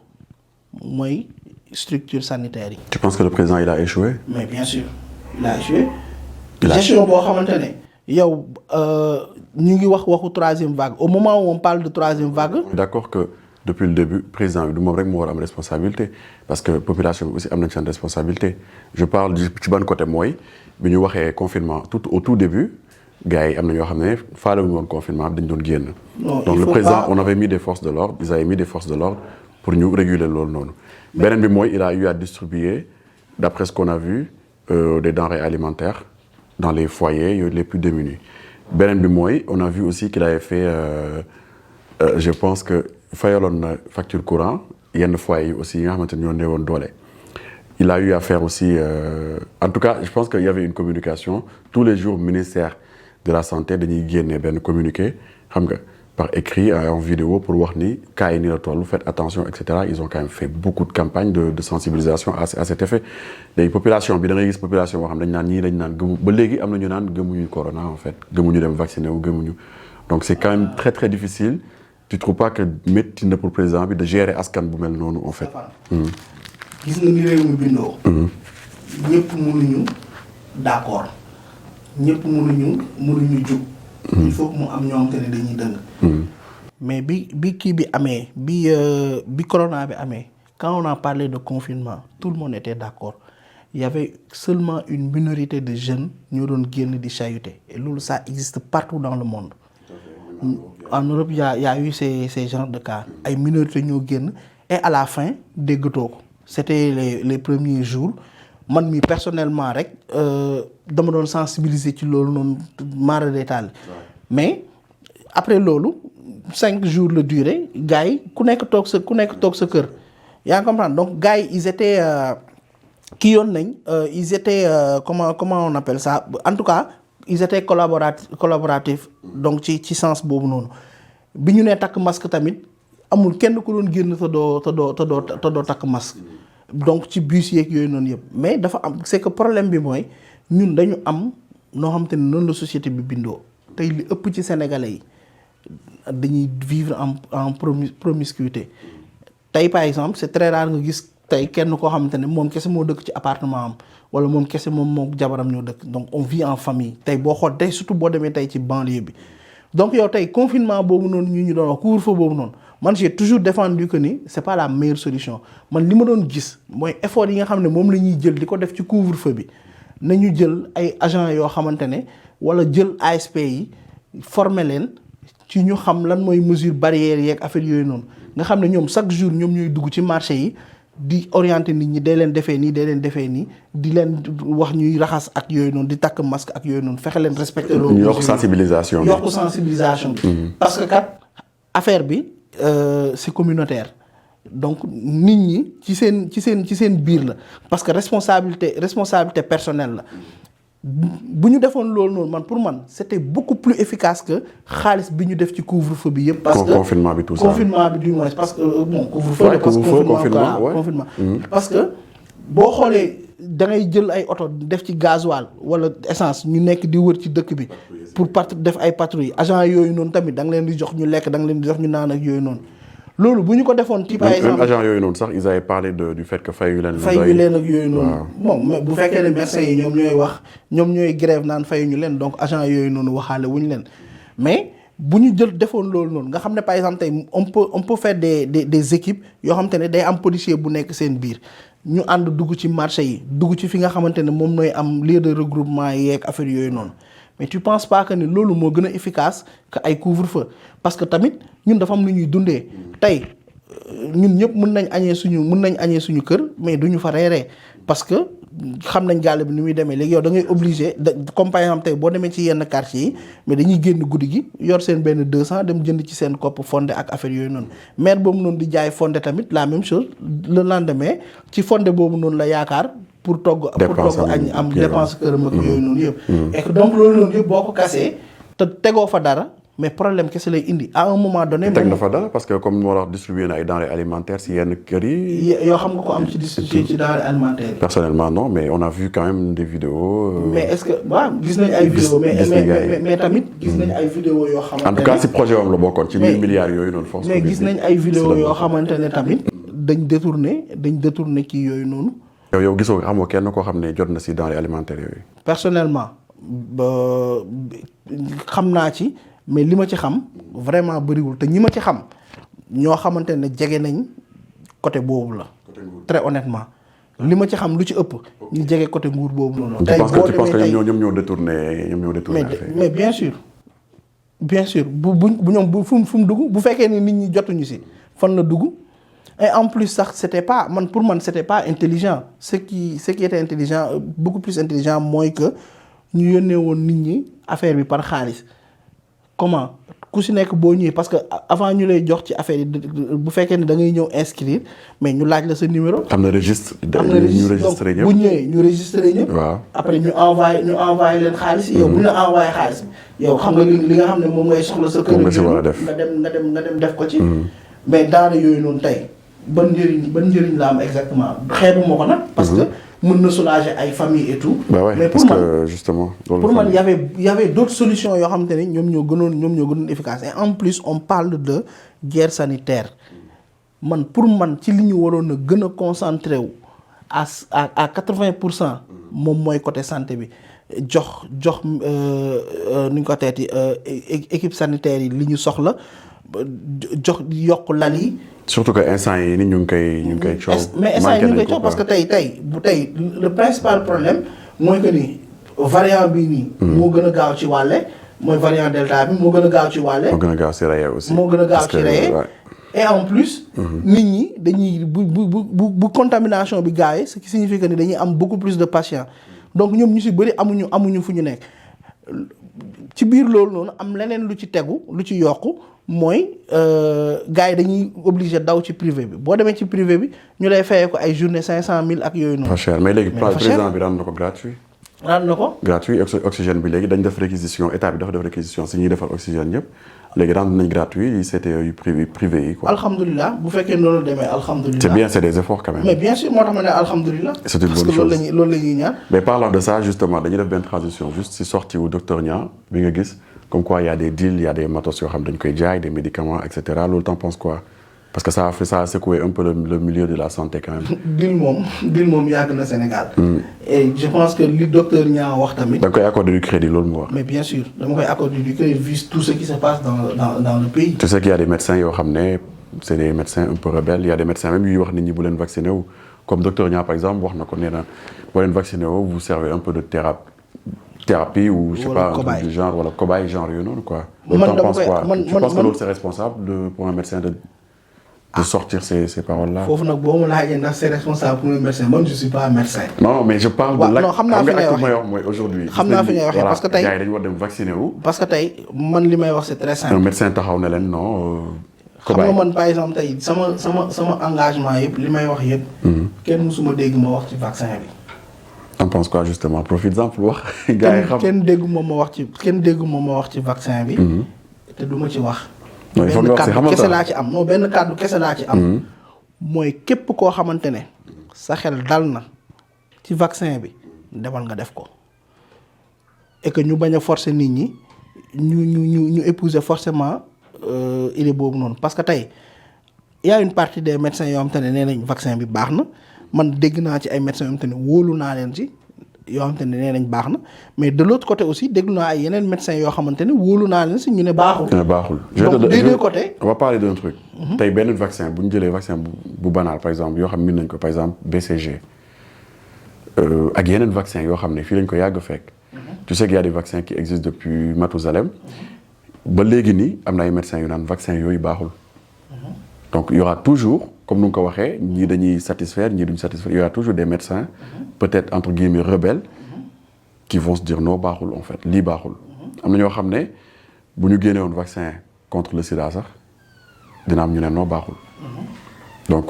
mooy structure sanitaire yi. Tu penses que le président il a échoué? Mais bien sûr il a échoué. gestion boo xamante ne yow ñu ngi waxu troisième vague au moment où on parle de troisième vague. D'accord que depuis le début président bi du moom rek moo war am responsabilité parce que population bi aussi am nañ seen responsabilité je parle ci ban côté mooy bi ñu waxee confinement au tout début gars yi am na ñoo xam ne faale wuñu woon confinement dañ doon génn. donc le président on avait mis des forces de l'ordre ils avaient mis des forces de l'ordre pour ñu réguler loolu noonu. beneen bi mooy il a eu à distribuer d'après ce qu'on a vu des denrées alimentaires dans les foyers les plus démunis beneen bi mooy on a vu aussi qu'il avait fait je pense que fayaloon na facture courant yenn foyers yi aussi yi nga xamante ne ñoo néewoon doole. Il a eu à faire aussi en tout cas je pense qu'il y avait une communication tous les jours ministère de la santé dañuy génne benn communiqué xam nga par écrit en vidéo pour wax ni cas yi ni la toll faites attention et cetera ils ont quand même fait beaucoup de campagnes de sensibilisation à cet effet léegi population bi da ngay gis population boo xam dañ naan gëmu ba léegi am na ñu naan gëmuñu corona en fait gëmuñu dem vacciner wu gëmuñu donc c'est quand même très très difficile tu trouves pas que métti na pour président bi de gérer askan bu mel noonu en fait. gis nga ni réew mi bindoo. ñëpp mënuñu d'accord ñëpp mënuñu jug. il faut que mu am ñoo xamante ne dañuy dëng. mais bi kii bi amee bi corona bi amee quand on a parlé de confinement tout le monde était d'accord il y avait seulement une minorité de jeunes ñoo doon génn di chahuter et loolu ça existe partout dans le monde. En Europe il y a eu ces genres de cas ay minorités ñoo génn et à la fin déggatoo ko c'était les premiers jours man mi personnellement rek dama doon sensibiliser ci loolu noonu mara détail mais après loolu 5 jours la durée gars yi ku nekk toog sa kër yaa ngi comprendre donc gars yi ils étaient ils étaient comment on appelle ça en tout cas ils étaient collaboratifs donc ci sens boobu noonu bi ñu nee takk masque tamit amul kenn ku doon génn te doo takk masque donc ci bus yeeg yooyu noonu yëpp mais dafa am c'est que problème bi mooy ñun dañu am noo xam te ne noonu la société bi bindoo tey li ëpp ci sénégalais yi dañuy vivre en promiscuité tey par exemple c'est très rare nga gis tey kenn koo xamante ne moom kese moo dëkk ci appartement am wala moom kese moom jabaram ñoo dëkk donc on vit en famille tey boo xool tey surtout boo demee tey ci banlieue bi donc yow tey confinement boobu noonu ñu doon wax couvre-feu boobu noonu man j'ai toujours défendu que ni c'est pas la meilleure solution man li ma doon gis mooy effort yi nga xam ne moom la ñuy jël di ko def ci couvre-feu bi nañu jël ay agents yoo xamante ne wala jël ASP yi former leen ci ñu xam lan mooy mesure barrière yeeg affaire yooyu noonu nga xam ne ñoom chaque jour ñoom ñooy dugg ci marché yi di orienter nit ñi day leen defee nii day leen defee nii di leen wax ñuy raxas ak yooyu noonu di takk masque ak yooyu noonu fexe leen respecter loolu yokk sensibilisation bi parce que kat affaire bi c'est communautaire donc nit ñi ci seen biir la parce que responsabilité personnelle la bu ñu defoon loolu noonu man pour man c'était beaucoup plus efficace que xaalis bi ñu def ci couvre-feu bi yëpp. parce que confinement bi tout ça confinement bi du moins parce que bon couvre-feu parce que confinement parce que boo xoolee da ngay jël ay oto def ci gasoil wala essence ñu nekk di wër ci dëkk bi pour def ay patrouille agent yooyu noonu tamit da nga leen di jox ñu lekk da nga leen di jox ñu naan ak yooyu noonu. loolu bu ñu ko defoon ci par exemple même agent yooyu noonu sax ils avaient parlé du fait que fayu leen ak yooyu noonu bon mais bu fekkee ne médecins yi ñoom ñooy wax ñoom ñooy grève naan fayuñu leen donc agent yooyu noonu waxaale wuñu leen mais bu ñu defoon loolu noonu nga xam ne par exemple tey on peut faire des équipes yoo xamante ne day am policier bu nekk seen biir ñu ànd dugg ci marché yi dugg ci fi nga xamante ne moom nooy am lieu de regroupement yeeg affaire yooyu noonu mais tu penses pas que ni loolu moo gën a efficace que ay couvre-feu parce que tamit ñun dafa am lu ñuy dundee tey ñun ñëpp mën nañ añee suñu kër mais duñu fa reeree parce que xam nañ gàll bi ni muy demee léegi yow da ngay obligé comme par exemple tey boo demee ci yenn quartier yi mais dañuy génn guddi gi yor seen benn 200 dem jënd ci seen kopp fonde ak affaire yooyu noonu maire boobu noonu di jaay fonde tamit la même chose le lendemain ci fonde boobu noonu la yaakaar pour togg añ am dépense këram ak yooyu noonu yëpp et que donc loolu noonu yëpp boo ko kasee te tegoo fa dara mais problème kese lay indi à un moment donné. teg na fa dara parce que comme moo la wax distribué na ay denrées alimentaires si yenn kër yi. yoo xam nga ko am ci denrées alimentaires yi. personnellement non mais on a vu quand même des vidéos. mais est-ce que waaw gis nañ ay vidéos mais tamit gis nañ ay vidéos yoo xamante ne. en tout cas si projet wam la bokkoon ci 1000 milliards yooyu noonu. force mais gis nañ ay vidéos yoo xamante ne tamit dañ détourné kii yooyu noonu. yow gisoo xamoo kenn koo xam ne jot na si denrées alimentaires yooyu. personnellement xam naa ci. mais li ma ci xam vraiment bëriwul te ñi ma ci xam ñoo xamante ne jege nañ côté boobu la. très honnêtement li ma ci xam lu ci ëpp. ñu jege côté nguur boobu noonu. tey boo demee tey ñoom ñoo détourné mais bien sûr bu ñoom fu mu dugg bu fekkee ni nit ñi jotuñu si fan la dugg et en plus sax c'était pas pour man c'était pas intelligent ce qui était intelligent beaucoup plus intelligent mooy que ñu yónnee woon nit ñi affaire bi par xaalis. comment ku si nekk boo ñëwee parce que avant ñu lay jox ci affaire yi bu fekkee ne da ngay ñëw inscrire mais ñu laaj la sa numéro. am na registre ñu registré ñëpp bu ñëwee ñu registré ñëpp. waaw après ñu envoyé leen xaalis. yow bu ñu la envoyé xaalis bi yow xam nga li nga xam ne moom ngay soxla sa kër. nga si war a def nga dem def ko ci. mais daara yooyu noonu tey ban njëriñ la am exactement xeebu ma ko nag. parce que mën na soulager ay famille et tout. mais pour man justement. pour man y avait d'autres solutions yoo xamante ne ñoom ñoo gënoon efficace et en plus on parle de guerre sanitaire pour man ci li ñu waroon a gën a concentré wu à 80% moom mooy côté santé bi jox nu ñu ko teeti équipe sanitaire yi li ñu soxla jox yokk lal yi. surtout que instant yi ni ñu ngi koy coow. mais instant yi ñu ngi koy coow parce que tey le principal problème mooy que ni variant bii nii. moo gën a gaaw ci wàlle mooy variant delta bi moo gën a gaaw ci wàlle. moo gën a gaaw ci reye aussi. moo gën a gaaw ci reye et en plus. nit ñi dañuy bu contamination bi gaawee ce qui signifie que ni dañuy am beaucoup plus de patients donc ñoom ñu si bëri amuñu fu ñu nekk ci biir loolu noonu am leneen lu ci tegu lu ci yokku. mooy gars yi dañuy obligé daw ci privé bi boo demee ci privé bi ñu lay fayee ko ay journée 500 000 ak yooyu noonu. pas cher mais léegi président bi daan na ko gratuit. daan na ko. gratuit oxygène bi léegi dañ def réquisition état bi dafa def réquisition si ñuy defal oxygène yëpp léegi daan nañ gratuit yi c'était yu privé yi quoi. alhamdulilah bu fekkee noonu demee alhamdulilah. c'est bien c'est des efforts quand même. mais bien sûr moo tax ma ne alhamdulilah. c'est une bonne chose parce que loolu la ñuy ñaan. mais parlant de ça justement dañuy def benn transition juste si sortie wu docteur Niang bi nga gis. comme quoi il y a des deals il y a des matos yoo xam dañ koy jaay des médicaments et cetera loolu t'en penses quoi. parce que ça a secoué un peu le milieu de la santé quand même. Bill moom yàgg na Sénégal. Et je pense que li docteur Niang wax tamit. da nga koy accorder du crédit loolu mu wax. Mais bien sûr dama koy accorder du crédit vu tout ce qui se passe dans le pays. Tu sais qu'il y a des médecins yoo xam ne c'est des médecins un peu rebelles il y a des médecins même yuy wax nit ñi bu leen vacciné wu comme docteur Niang par exemple wax na ko nee na boo leen vacciné wu vous servez un peu de thérapie ou je sais pas un truc du genre wala cobaye genre yooyu noonu quoi. loolu t'en penses quoi tu penses que loolu c'est responsable pour un médecin de sortir ces paroles-là. foofu nag boo ma laajee ndax c'est responsable pour un médecin man je suis pas médecin. non mais je parle de l'acte. non xam naa fi ngay waxee mooy aujourd'hui. xam naa fi ngay waxee parce que tey gars yi dañu war dem vacciner wu. parce que tey man li may wax c'est très simple. un médecin taxaw na leen non. xam nga man par exemple tey sama engagement yëpp li may wax yëpp. kenn mësuma dégg ma wax ci vaccin bi. t'en penses quoi justement profite-en pour wax. gars yi xam kenn dégguma ma wax ci vaccin bi. te du ma ci wax. non il faut nga wax si benn kàddu kese laa ci am non benn kàddu kese laa ci am. mooy képp koo xamante ne sa xel dal na ci vaccin bi demal nga def ko et que ñu bañ a forcer nit ñi ñu épouser forcément idée boobu noonu parce que tey y a une partie des médecins yoo xamante ne nee nañ vaccin bi baax na man dégg naa ci ay médecins yoo xamante ne wóolu naa leen ci. yoo xamante ne nee nañ baax na mais de l'autre côté aussi déglu naa ay yeneen médecins yoo xamante ne wóolu naa leen si ñu ne baaxul. donc des deux côtés. on va parler d'un truc. tey benn vaccin bu ñu jëlee vaccin bu banal par exemple yoo xam ne nañ ko par exemple BCG ak yeneen vaccin yoo xam ne fii lañ ko yàgg fekk. tu sais qu'il y a des vaccins qui existent depuis Mathusalem ba léegi nii am na ay médecins yu naan vaccin yooyu baaxul. donc il y aura toujours comme nu nga ko waxee ñii dañuy satisfaire ñii duñ satisfaire il y aura toujours des médecins peut-être entre guillemets rebelles qui vont se dire non baaxul en fait lii baaxul. am na ñoo xam ne bu ñu génne woon vaccin contre le sida sax dina am ñu ne non baaxul. donc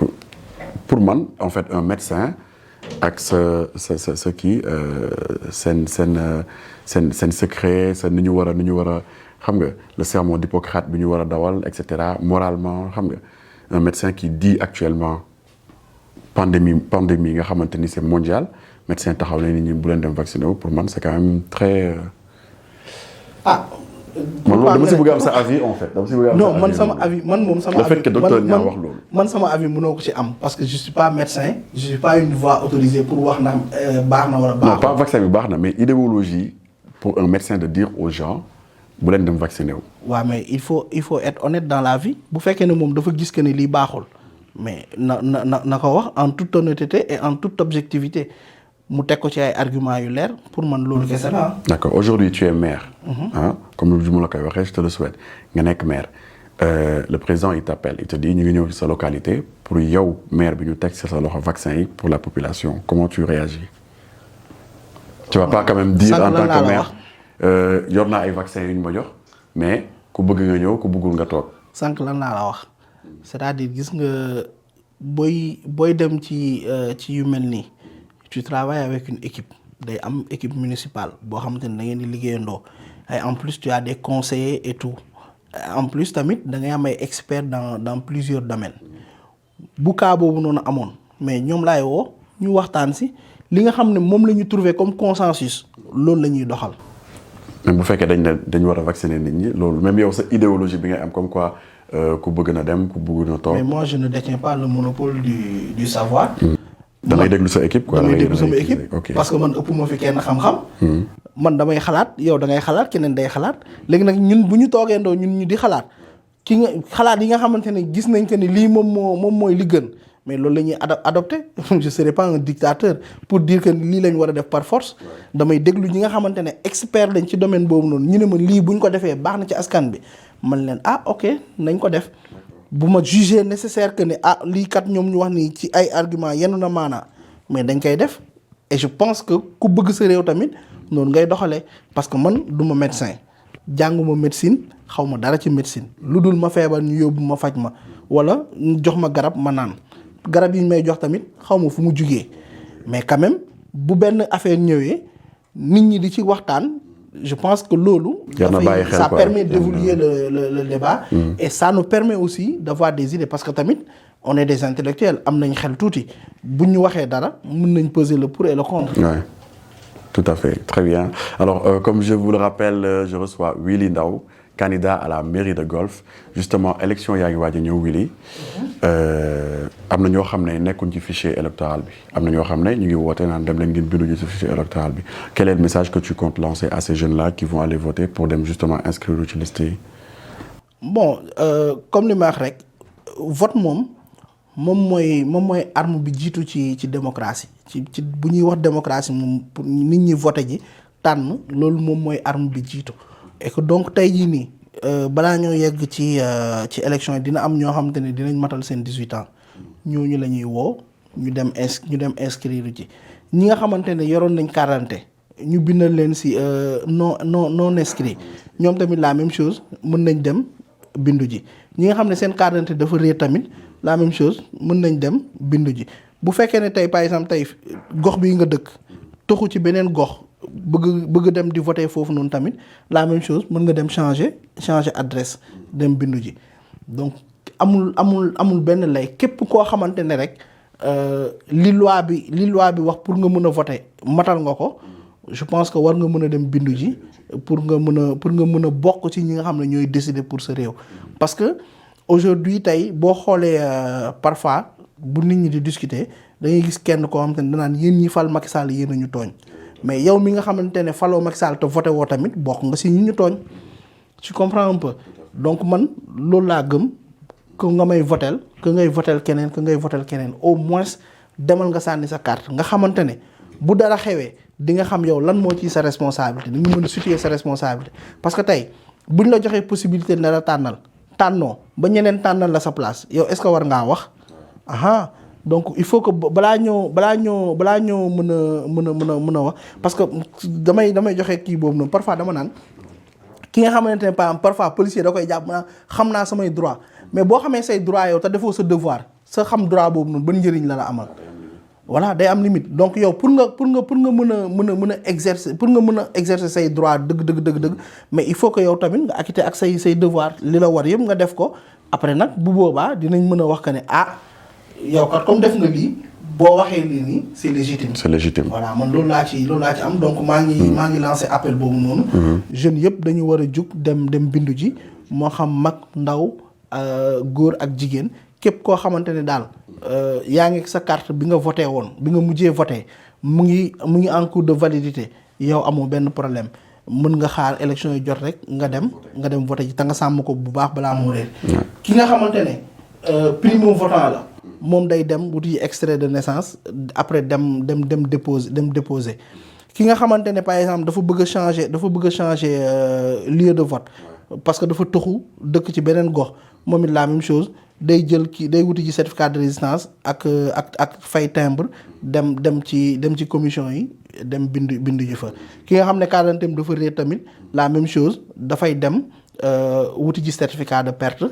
pour man en fait un médecin ak sa kii seen secret seen ni ñu war a xam nga le sermon d'Hippocrate bi ñu war a dawal et cetera moralement xam nga. Un médecin qui dit actuellement pandémie nga xamante ni c'est mondial médecin taxaw na nit ñi bu leen dem vacciner wu pour man c'est quand même très. man loolu dama si bëgg am sa avis en fait. non man sama avis man moom sama avis. le fait que docteur Niang wax loolu. man sama avis mënoo ko ci am parce que je suis pas médecin je suis pas une voix autorisée pour wax na baax na wala baaxul. non pas vaccin bi baax na mais idéologie pour un médecin de dire aux gens. bu leen dem vacciné wu. waaw mais il faut être honnête dans la vie bu fekkee ne moom dafa gis que ne lii baaxul mais na ko wax en toute honnêteté et en toute objectivité mu teg ko ci ay arguments yu leer pour man loolu kese la. d'accord aujourd'hui tu es maire. comme lu ma la koy waxee je te le souhaite nga nekk maire le président il t'appelle il te dit ñu ngi ñëw ci sa localité pour yow maire bi ñu teg ci sa loxo vaccin yi pour la population comment tu réagis. tu vas pas quand même dire en tant que maire. yor naa ay vaccins yu ñu ma jox mais ku bëgg nga ñëw ku bëggul nga toog. sànq lan laa la wax c'est-à-dire gis nga booy dem ci yu mel nii tu travailles avec une équipe day am équipe municipale boo xamante ne da ngeen di liggéeyandoo ay en plus tu as des conseillers et tout en plus tamit da ngay am ay experts dans plusieurs domaines bu cas boobu noonu amoon mais ñoom laay woo ñu waxtaan si li nga xam ne moom la ñu trouver comme consensus loolu la ñuy doxal. même bu fekkee dañ war a vacciner nit ñi loolu même yow sa idéologie bi ngay am comme quoi ku bëgg na dem ku bëgg na toog. mais moi je ne détiens pas le monopole du savoir. damay déglu sa équipe quoi. damay déglu sama équipe okay. parce que man ëpp ma fi kenn xam-xam. man damay xalaat yow da ngay xalaat keneen day xalaat léegi nag ñun bu ñu toogeendoo ñun ñu di xalaat ki nga xalaat yi nga xamante ne gis nañ que ni lii moom mooy li gën mais loolu la ñuy adopté je serai pas un dictateur pour dire que lii lañ war a def par force damay déglu ñi nga xamante ne expert lañ ci domaine boobu noonu ñu ne ma lii buñ ko defee baax na ci askan bi man leen ok nañ ko def bu ma jugé nécessaire que ne lii kat ñoom ñu wax nii ci ay argument yenn na maanaa mais dañ koy def et je pense que ku bëgg sa réew tamit noonu ngay doxalee parce que man du ma médecin jànguma médecine xaw ma dara ci médecine lu dul ma feebar ñu yóbbu ma faj ma wala jox ma garab ma naan garab yi ñu may jox tamit xaw ma fu mu jugee mais quand même bu benn affaire ñëwee nit ñi di ci waxtaan je pense que loolu ça permet d'évoluer le débat et ça nous permet aussi d'avoir des idées parce que tamit on est des intellectuels am nañ xel tuuti bu ñu waxee dara mën nañ peser le pour et le contre. Ouais. Tout à fait, très bien. Alors, comme je vous le rappelle, je reçois Willy Ndao, candidat à la mairie de Golf justement élection yaa ngi waaj a ñëw Willy am na ñoo xam ne nekkuñ ci fichier électoral bi am na ñoo xam ne ñu ngi woote naan dem leen ngeen bindu ji ci fichier électoral bi quel est le message que tu comptes lancer à ces jeunes là qui vont aller voter pour dem justement inscrire ci liste yi. bon comme li ma wax rek vote moom mooy arme bi jiitu ci démocratie ci bu ñuy wax démocratie moom pour nit ñi voter ji tànn loolu moom mooy arme bi jiitu et que donc tey jii nii balaa ñoo yegg ci élection yi dina am ñoo xamante ne dinañ matal seen 18 ans ñooñu la ñuy woo ñu dem inscrire ci ñi nga xamante ne yoroon nañ carte d'identité ñu bindal leen si non inscrit ñoom tamit la même chose mën nañ dem bindu ji ñi nga xam ne seen carte d'identité dafa réer tamit la même chose mën nañ dem bindu ji bu fekkee ne tey par exemple tey gox bii nga dëkk toxu ci beneen gox bëgg dem di voter foofu noonu tamit la même chose mën nga dem changer adresse dem bindu ji donc amul benn lay képp koo xamante ne rek li loi bi wax pour nga mën a voter matal nga ko je pense que war nga mën a dem bindu ji pour nga mën a bokk ci ñi nga xam ne ñooy décider pour sa réew parce que aujourd'hui tey boo xoolee parfois bu nit ñi di discuter da ngay gis kenn koo xamante ne danaan yéen ñi fal Macky Sall yéen a ñu tooñ mais yow mi nga xamante ne faloo Macky Sall te voté woo tamit bokk nga si ñu tooñ tu comprends un peu donc man loolu laa gëm que nga may votel que ngay votel keneen au moins demal nga sànni sa carte nga xamante ne bu dara xewee di nga xam yow lan moo ci sa responsabilité di nga mën a situer sa responsabilité parce que tey buñ la joxee possibilité ne la tànnoo ba ñeneen tànnal la sa place yow est-ce que war ngaa wax aha donc il faut que balaa ñoo mën a wax parce que damay joxe kii boobu noonu parfois dama naan ki nga xamante ne parfois policier da koy jàpp naa xam naa samay droit mais boo xamee say droit yow te defoo sa devoir sa xam droit boobu noonu ban njëriñ la amal voilà day am limite donc yow pour nga mën a exercer say droit dëgg mais il faut que yow tamit nga acquitter ak say devoir li la war yëpp nga def ko après nag bu boobaa dinañ mën a wax que ne yow kat comme def nga lii boo waxee lii nii c'est légitime. voilà man loolu laa ci am donc maa ngi lancé appel boobu noonu. jeunes yëpp dañu war a jug dem bindu ji moo xam mag ndaw góor ak jigéen képp koo xamante ne daal yaa ngi sa carte bi nga voté woon bi nga mujjee voté mu ngi en cours de validité yow amoo benn problème mën nga xaar élection yi jot rek nga dem voté ji te nga sàmm ko bu baax balaa moo réer. ki nga xamante ne primo votant la. moom day dem wuti extrait de naissance après dem déposer ki nga xamante ne par exemple dafa bëgg a changer lieu de vote parce que dafa toxu dëkk ci beneen gox moom it la même chose day wuti ci certificat de résidence ak fay timbre dem ci commission yi dem bindu ji fa ki nga xam ne carte d'identité dafa réer tamit la même chose dafay dem wuti ci certificat de perte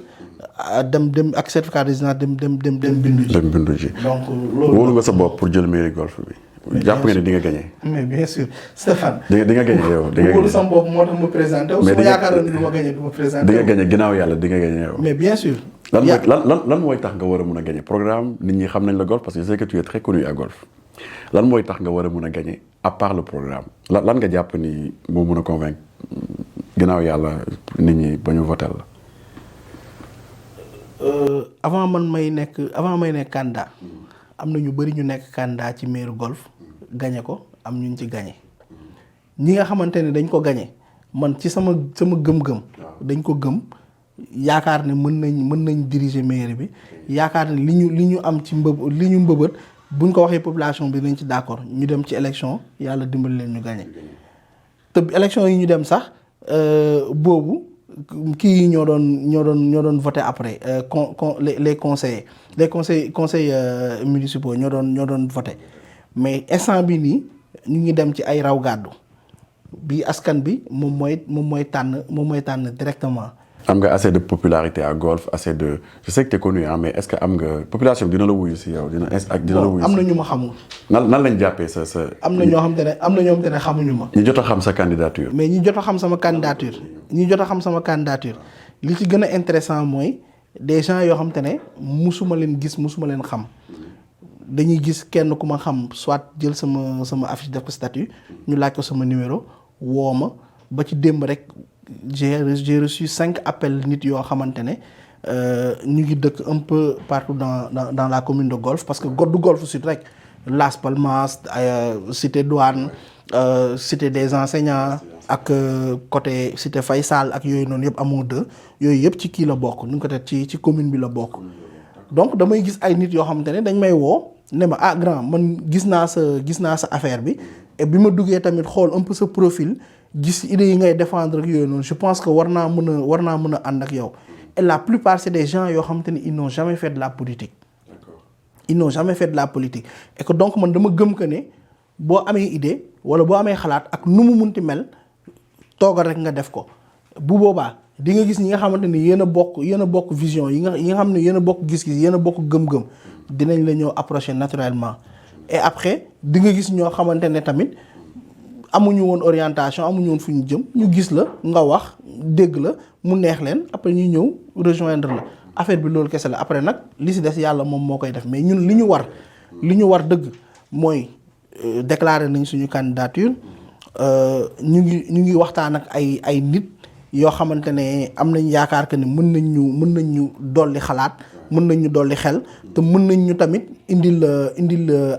dem ak certificat de résidence dem bindu ji. donc loolu wóolu nga sa bopp pour jël mairie Golf bi. jàpp nga ne di nga gagné. mais bien sûr Stéphane. di nga gagné yow di nga gagné wóolu sama bopp moo tax ma présenté wu. mais su ma yaakaaroon ne du ma gagné du ma présenté. di nga gagné ginnaaw yàlla di nga gagné yow. mais bien sûr. lan mooy tax nga war a mun a gagné programme nit ñi xam nañ la Golf parce que je sais que tu es très connu à Golf lan mooy tax nga war a mun a gagné à part le programme lan nga jàpp ni moo mun a convaincre ginnaaw yàlla nit ñi ba ñu voté la. avant may nekk candidat am na ñu bëri ñu nekk candidat ci mairie Golf gagné ko am ñu ci gagné ñi nga xamante ne dañ ko gagné man ci sama gëm-gëm dañ ko gëm yaakaar ne mën nañ diriger mairie bi yaakaar ne li ñu am ci li ñu mbëbët buñ ko waxee population bi nañ ci d'accord ñu dem ci élection yàlla dimbali leen ñu gagné te élection yi ñu dem sax boobu kii yi ñoo doon voté après les conseils municipaux ñoo doon voté mais instant bi nii ñu ngi dem ci ay raw gàddu bi askan bi moom mooy tànn directement. am nga assez de popularité à Golf assez de je sais que t'es connu mais est-ce que am nga population dina la wuyu si yow dina la wuyu si. am na ñu ma xamul. nan lañ jàppee sa. am na ñoo xam te ne xamuñu ma. ñi jot a xam sa candidature. mais ñi jot a xam sama candidature li ci gën a intéressant mooy des gens yoo xam te ne musuma leen gis musuma leen xam dañuy gis kenn ku ma xam soit jël sama affiche def ko statut ñu laaj ko sama numéro woo ma ba ci démb rek j'ai reçu 5 appels nit yoo xamante ne ñu ngi dëkk un peu partout dans la commune de Golf parce que du Golf Sud rek Las Palmas cité Douane cité des enseignants ak côté cité Faysal ak yooyu noonu yëpp amoo deux yooyu yëpp ci kii la bokk nu ko teg ci commune bi la bokk. donc damay gis ay nit yoo xamante ne dañ may woo ne ma ah grand man gis naa sa affaire bi et bi ma duggee tamit xool un peu sa profil gis idées yi ngay défendre ak yooyu noonu je pense que war naa mën a ànd ak yow. Et la plupart c'est des gens yoo xamante ne ils n'ont jamais fait de la politique. Ils n'ont jamais fait de la politique et que donc man dama gëm que ne boo amee idée wala boo amee xalaat ak nu mu munti mel toogal rek nga def ko bu boobaa di nga gis ñi nga xamante ni yéen a bokk vision yi nga xam ne yéen a bokk gis-gis yéen a bokk gëm-gëm dinañ la ñëw approcher naturellement et après di nga gis ñoo xamante ne tamit amuñu woon orientation amuñu woon fu ñu jëm ñu gis la nga wax dégg la mu neex leen après ñu ñëw rejoindre la affaire bi loolu kese la après nag li si des yàlla moom moo koy def mais ñun li ñu war dëgg mooy déclarer nañ suñu candidature ñu ngi waxtaan ak ay nit yoo xamante ne am nañ yaakaar que ne mën nañ ñu dolli xalaat mën nañ ñu dolli xel te mën nañ ñu tamit indil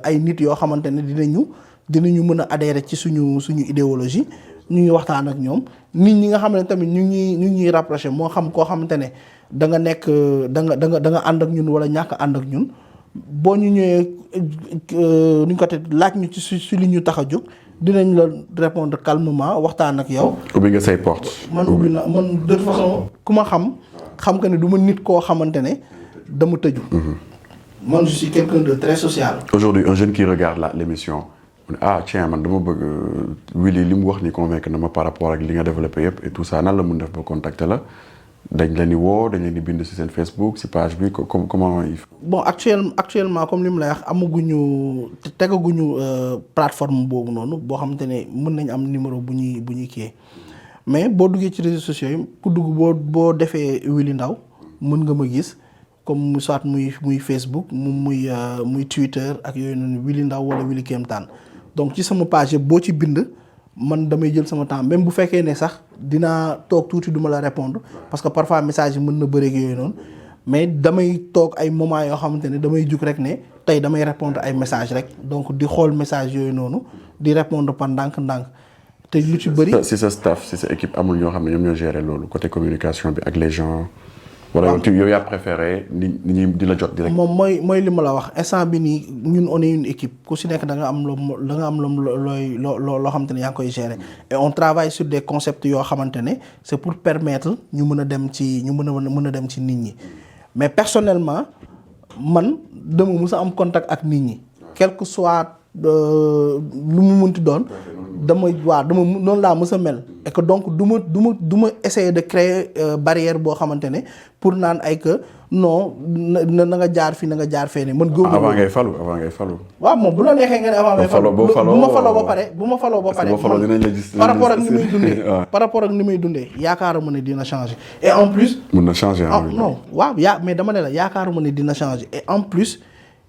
ay nit yoo xamante ne dinañu mën a adhérer ci suñu idéologie ñu ngi waxtaan ak ñoom nit ñi nga xam ne tamit ñu ñuy rapproché moo xam koo xamante ne da nga nekk da nga ànd ak ñun wala ñàkk ànd ak ñun boo ñu ñëwee nuñ ko te laaj ñu ci li ñu tax a jóg dinañ la répondre calmement waxtaan ak yow. ubbi nga say porte. man de toute façon ku ma xam que ne du ma nit koo xamante ne dama tëju. man je suis quelqu'un de très social. Aujourd'hui un jeune qui regarde l'émission ah tiens man dama bëgg Willy li mu wax ni convaincre na ma par rapport ak li nga développé yëpp et tout ça nan la mun def ba contacter la dañ leen di woo dañ leen di bind ci seen Facebook ci page bi comment il faut. Bon actuellement comme li mu lay wax tegaguñu plateforme boobu noonu boo xamante ne mën nañ am numéro bu ñuy kii mais boo duggee ci réseaux sociaux yi ku dugg boo defee Willy Ndao mën nga ma gis comme soit muy Facebook muy Twitter ak yooyu noonu Willy Ndao wala Willy Kéemtaan donc ci sama page boo ci bind man damay jël sama temps même bu fekkee ne sax dinaa toog tuuti duma la répondre parce que parfois message yi mën na bëreeg yooyu noonu mais damay toog ay moment yoo xamante ne damay jug rek ne tey damay répondre ay message rek donc di xool message yooyu noonu di répondre par ndànk-ndànk te lu ci bëri. si sa staff si sa équipe amul ñoo xam ne ñoom ñoo gérer loolu côté communication bi ak les gens. wala yow yaa préféré nit ñi di la jot direct. moom mooy li ma la wax instant bi nii ñun on est une équipe ku si nekk da nga am loo xamante ne yaa ngi koy gérer et on travaille sur des concepts yoo xamante ne c'est pour permettre ñu mën a dem ci nit ñi mais personnellement man dama mës a am contact ak nit ñi quel que soit lu mu munti doon dama noonu laa mës a mel et que donc du ma essayer de créer barrière boo xamante ne pour naan ay que non na nga jaar fii na nga jaar fee ne man góob avant ngay falu waaw moom bu la neexee nga ne avant ngay falu bu ma faloo ba pare dinañ la gis par rapport ak ni muy dundee yaakaaruma ne dina changer et en plus mun na changer non waaw mais dama ne la yaakaaruma ne dina changer et en plus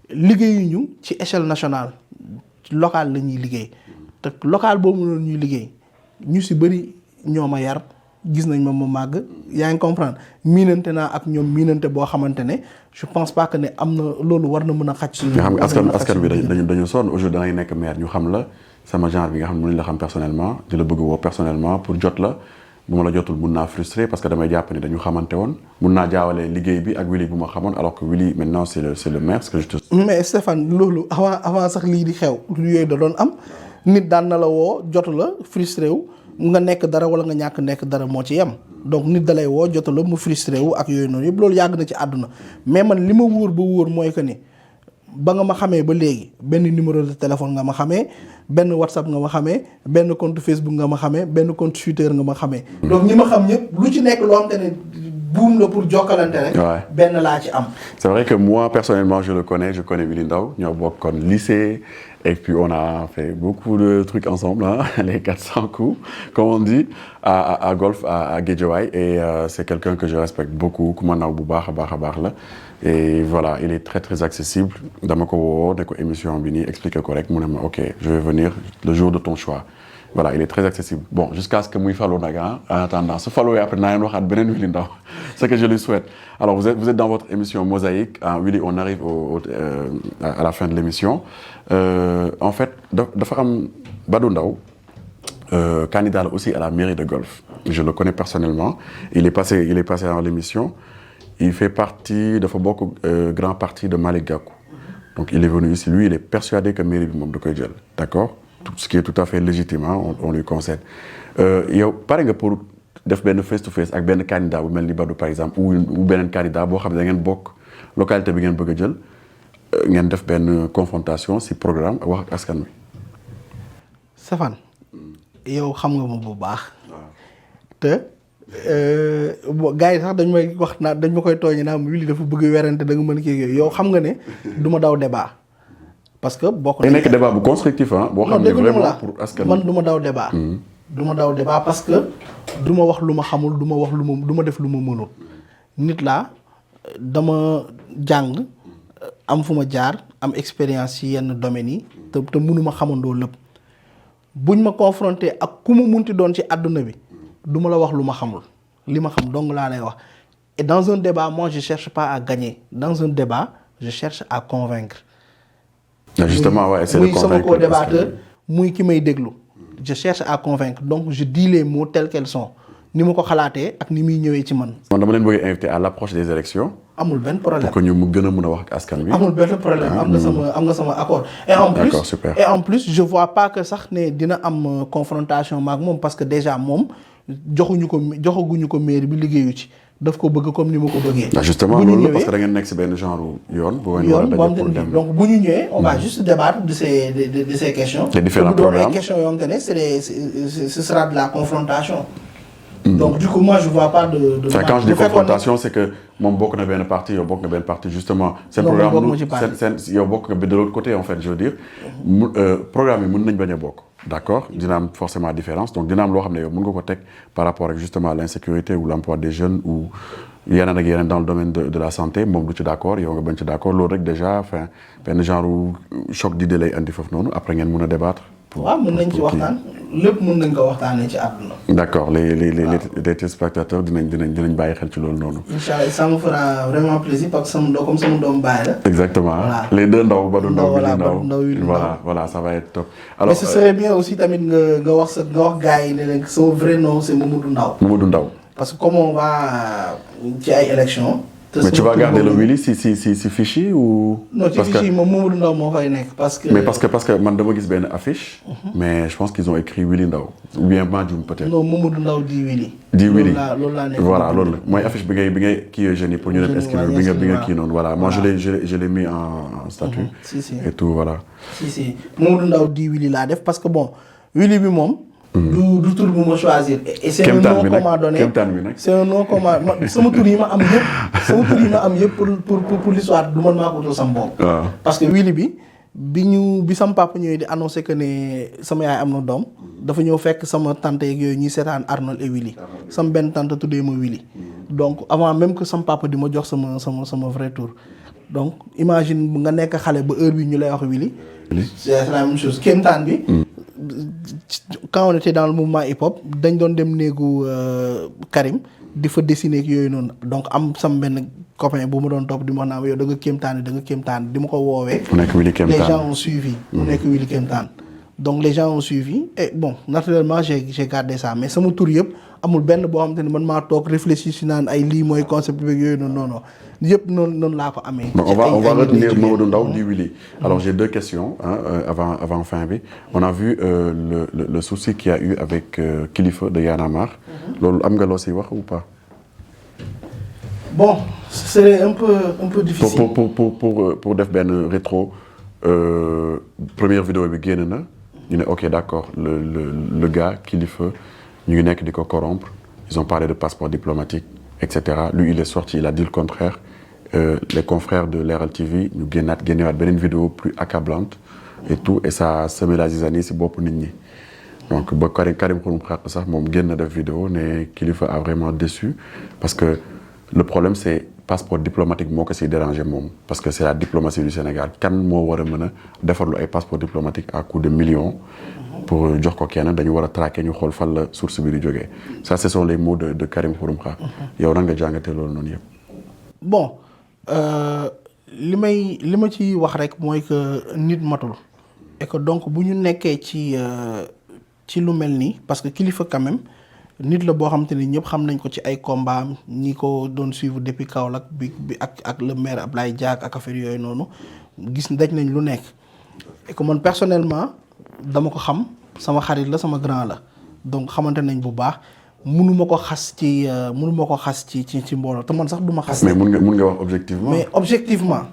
liggéeyuñu ci échelle nationale locale la ñuy liggéey te local boobu noonu ñuy liggéey ñu si bëri ñoo ma yar gis nañ ma màgg yaa ngi comprendre miinante naa ak ñoom miinante boo xamante ne je pense pas que ne am na loolu war na mën a xaj suñu. nga xam askan bi dañu sonn aujourd'hui dangay nekk maire ñu xam la sama genre bi nga xam ne mënuñ la xam personnellement di la bëgg woo personnellement pour jot la bu ma la jotul mun naa frustré parce que damay jàpp ne dañu xamante woon mun naa jaawale liggéey bi ak Willy bu ma xamoon alors que Willy maintenant c'est le maire ce que je te. mais Stéphane loolu avant sax lii di xew yooyu da doon am. nit daan na la woo jotu la frustré wu nga nekk dara wala nga ñàkk nekk dara moo ci yem donc nit da lay woo jotu la mu frustré wu ak yooyu noonu yëpp loolu yàgg na ci àdduna mais man li ma wóor ba wóor mooy que ni ba nga ma xamee ba léegi benn numéro de téléphone nga ma xamee benn WhatsApp nga ma xamee benn compte Facebook nga ma xamee benn compte Twitter nga ma xamee. donc ñi ma xam ñëpp lu ci nekk loo xam te ne buum la pour jokkalante rek. benn laa ci am. c'est vrai que moi personnellement je connais Willy Ndao ñoo bokkoon lycée. Et puis on a fait beaucoup de trucs ensemble, hein, les 400 coups, comme on dit, à Golf, à Guédiawaye. Et c'est quelqu'un que je respecte beaucoup, ku ma naw bu baax a baax la. Et voilà, il est très très accessible. dama ko woo ne ko émission bi nii expliqué ko rek mu ne ma ok je vais venir le jour de ton choix. voilà il est très accessible bon jusqu'à ce que muy faloo nag en attendant su faloo après naa leen waxaat beneen Willy Ndao ce que je lui souhaite alors vous êtes dans votre émission Mosaïque Willy on arrive à la fin de l'émission en fait dafa am Badou Ndao candidat aussi à la mairie de Golf je le connais personnellement il est passé dans l'émission il fait partie dafa bokk grand parti de Malick Gakou donc il est venu ici lui il est persuadé que mairie bi moom da koy jël d'accord ce qui est tout à fait légitime on lui concède yow pare nga pour def benn face to face ak benn candidat bu mel ni Badou par exemple ou beneen candidat boo xam ne da ngeen bokk localité bi ngeen bëgg a jël ngeen def benn confrontation si programme wax ak askan wi. Stéphane yow xam nga ma bu baax. te gars yi sax dañ may wax naa dañ ma koy tooñi naa Willy dafa bëgg werante da nga mën kii yooyu yow xam nga ne du ma daw débat. parce que bokk nañ nekk débat bu constructif boo xam ne vraiment pour askan man du ma daw débat. du ma daw débat parce que du ma wax lu ma xamul du ma wax lu ma du ma def lu ma mënul. nit laa dama jàng am fu ma jaar am expérience ci yenn domaines yi te mënuma xamandoo lépp buñ ma confronté ak ku mu munti doon ci àdduna bi du ma la wax lu ma xamul li ma xam dong laa lay wax et dans un débat moi je cherche pas à gagner dans un débat je cherche à convaincre. justement ouais, c'est muy sama co-débatteur muy ki may déglu je cherche à convaincre donc je dis les mots tels qu'ils sont ni ma ko xalaatee ak ni muy ñëwee ci man. man dama leen bëgg inviter à l'approche des élections. amul benn problème pour que ñu mu gën a mën a wax ak askan bi. amul benn problème am nga sama accord. et en plus d'accord, super. et en plus je vois pas que sax ne dina am confrontation maak moom parce que déjà moom joxaguñu ko mairie bi liggéeyu ci. daf ko bëgg comme ni ma ko bëggee. justement loolu parce que da ngeen nekk ci benn genre yoon. bu ngeen war a daje pour dem donc bu ñu ñëwee on va juste débattre de ces questions. les différents programmes ay questions yoo xamante ne ce sera de la confrontation. donc du coup moi je vois pas de. quand je dis confrontation c'est que moom bokk na benn parti yow bokk na benn parti justement. seen programme seen yow bokk nga de l'autre côté en fait je veux dire. programme yi mën nañ bañ a bokk. d'accord dina am forcément différence donc dina am loo xam ne yow mën nga ko teg par rapport ak justement à l'insécurité ou l'emploi des jeunes ou yeneen ak yeneen dans le domaine de la santé moom du ci d'accord yow nga bañ ci d'accord loolu rek déjà enfin benn genre choc d'idées lay andi foofu noonu après ngeen mën a débattre. waaw mën nañ ci waxtaan lépp mën nañ ko waxtaanee ci àdduna. d'accord les téléspectateurs dinañ bàyyi xel ci loolu noonu. Inch'Allah ça me fera vraiment plaisir parce que comme sama doom baay la. exactement voilà. Les deux Ndao Badou Ndao Willy Ndao voilà ça va être top. alors mais ce serait bien aussi tamit nga wax gars yi ne leen son vrai nom c'est Mamadou Ndao. Mamadou Ndao. parce que comme on va ci ay élections. mais tu vas garder le Willy si fichier ou. non ci fichier moom Mamadou Ndao moo fay nekk parce que. mais parce que man dama gis benn affiche. mais je pense qu'ils ont écrit Willy Ndao ou bien Madioum peut-être. non Mamadou Ndao di Willy. di Willy loolu laa nekk voilà loolu la mooy affiche bi ngay kii jeunes yi pour ñu dem inscrire bi nga kii noonu voilà moi je l'ai mis en statut. si et tout voilà. si Mamadou Ndao di Willy laa def parce que bon Willy bi moom. du tur bu ma choisir. et c'est un nom qu'on m'a donné c'est un nom qu'on m'a sama tur yi ma am yëpp pour l'histoire du man maa ko utal sama bopp. parce que Willy bi sama papa ñëwee di annoncer que ne sama yaay am na doom dafa ñëw fekk sama tante yeeg yooyu ñuy seetaan Arnold et Willy sama benn tante tuddee ma Willy donc avant même que sama papa di ma jox sama vrai tour donc imagine nga nekk xale ba heure bi ñu lay wax Willy. c'est la même chose kéemtaan bi. quand on était dans le mouvement hip-hop dañ doon dem néegu Karim di fa dessiner ak yooyu noonu donc am sam benn copain bu ma doon topp di ma wax naa yow da nga kéemtaan di ma ko woowee. mu nekk Willy Kéemtaan les gens ont suivi. mu nekk Willy Kéemtaan donc les gens ont suivi et bon naturellement j'ai gardé ça mais sama tur yëpp amul benn boo xamante ne man maa toog réfléchir si naan ay lii mooy concept bi yooyu noonu non yëpp noonu laa ko amee. on va retenir Mamadou Ndao di Willy. alors j'ai deux questions avant fin bi on a vu le souci qu'il y a eu avec Kilifeu de Y'en a marre. loolu am nga loo siy wax ou pas. bon c'est un peu difficile. pour def benn rétro première vidéo bi génn na ñu ne ok d'accord le gars Kilifeu ñu ngi nekk di ko corrompre ils ont parlé de passeport diplomatique etc. lui il est sorti il a dit le contraire les confrères de Leral TV ñu génnewaat beneen vidéo plus accablante et tout et ça semé la zizanie si bopp nit ñi donc ba Karim Xrum Xax sax moom génn def vidéo ne Kilifeu a vraiment déçu parce que le problème c'est passeport diplomatique moo ko siy déranger moom parce que c'est la diplomatie du Sénégal kan moo war a mën a defarlu ay passeport diplomatique à coût de millions pour jox ko kenn dañu war a traquer ñu xool fan la source bi di jógee ça ce sont les mots de Karim Xurum Xax yow nan nga jàngatee loolu noonu yëpp. bon li ma ci wax rek mooy que nit matul et que donc bu ñu nekkee ci lu mel nii parce que kilifa quand même nit la boo xamante ni ñëpp xam nañ ko ci ay combat ñi ko doon suivre depuis Kaolack bi ak le maire Ablaye Diack ak affaire yooyu noonu gis daj nañ lu nekk et que man personnellement dama ko xam sama xarit la sama grand la donc xamante nañ bu baax mënuma ko xas ci mbooloo te man sax du ma xas. mais mun nga wax objectivement. mais objectivement.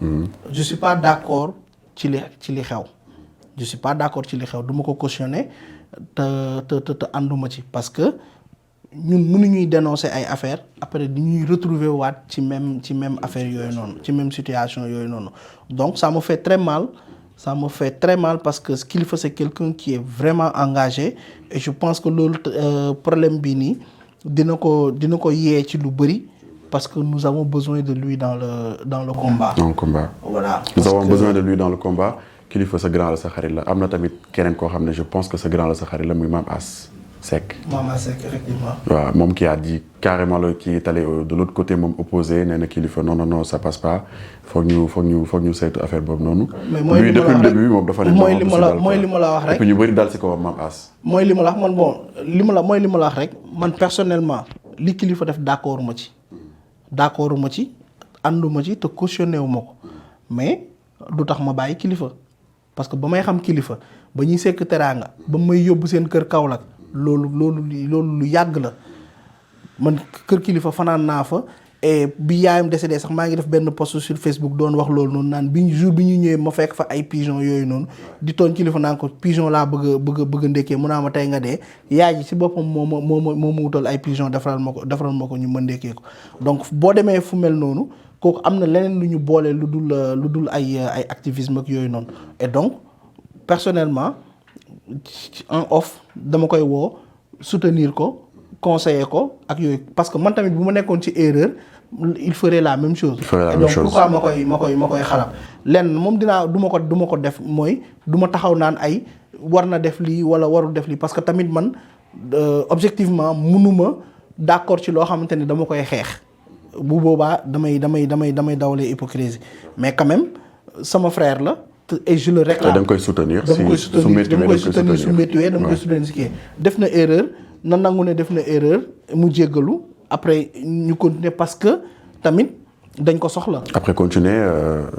je suis pas d'accord ci li xew. je suis pas d'accord ci li xew du ma ko cautionner te ànduma ci parce que ñun mënuñuy dénoncer ay affaires après di ñuy retrouver waat ci même affaire yooyu noonu ci même situation yooyu noonu donc ça me fait très mal. Ça me fait très mal parce que Kilifeu c'est quelqu'un qui est vraiment engagé et je pense que loolu problème bii nii dina ko yee ci lu bëri parce que nous avons besoin de lui dans le combat. Dans le combat. Voilà. Nous avons besoin de lui dans le combat. Kilifeu sa grand la sa xarit la am na tamit keneen koo xam ne je pense que sa grand la sa xarit la muy Mame As Seck. Mame As Seck effectivement. waaw moom qui a dit carrément qui est allé de l'autre côté moom opposé nee na Kilifeu non ça passe pas foog ñu saytu affaire boobu noonu. mais mooy li ma la wax depuis le début moom dafa ne. mooy li ma la wax rek. et puis ñu bëri dal si kaw Mame As. mooy li ma la wax man bon li ma la wax rek man personnellement li Kilifeu def d'accord ma ci ànduma ci te cautionné wu ma ko mais du tax ma bàyyi Kilifeu parce que ba may xam Kilifeu ba ñuy sekk teraanga ba may yóbbu seen kër Kaolack loolu lu yàgg la man kër Kilifeu fanaan naa fa et bi yaayam décédé sax maa ngi def benn post sur Facebook doon wax loolu noonu naan jour bi ñu ñëwee ma fekk fa ay pigeon yooyu noonu di tooñ Kilifeu naan ko pigeon laa bëgg a ndékkee mun naa ma tey nga dee yaay ji si boppam moo ma wutal ay pigeon defaral ma ko ñu mën ndékkee ko donc boo demee fu mel noonu kooku am na leneen lu ñu boole lu dul ay activisme ak yooyu noonu et donc personnellement en off dama koy woo soutenir ko conseiller ko ak yooyu parce que man tamit bu ma nekkoon ci erreur il ferait la même chose. donc pourquoi ma koy xalab lenn moom du ma ko def mooy du ma taxaw naan ay war na def lii wala warul def lii parce que tamit man objectivement mënuma d'accord ci loo xamante ne dama koy xeex bu boobaa damay dawalee hypocrisie mais quand même sama frère la. et je le réclame da nga koy soutenir su méttiwee dama koy soutenir si kii def na erreur na nangu ne def na erreur mu jéggalu après ñu continuer parce que tamit dañ ko soxla. après continuer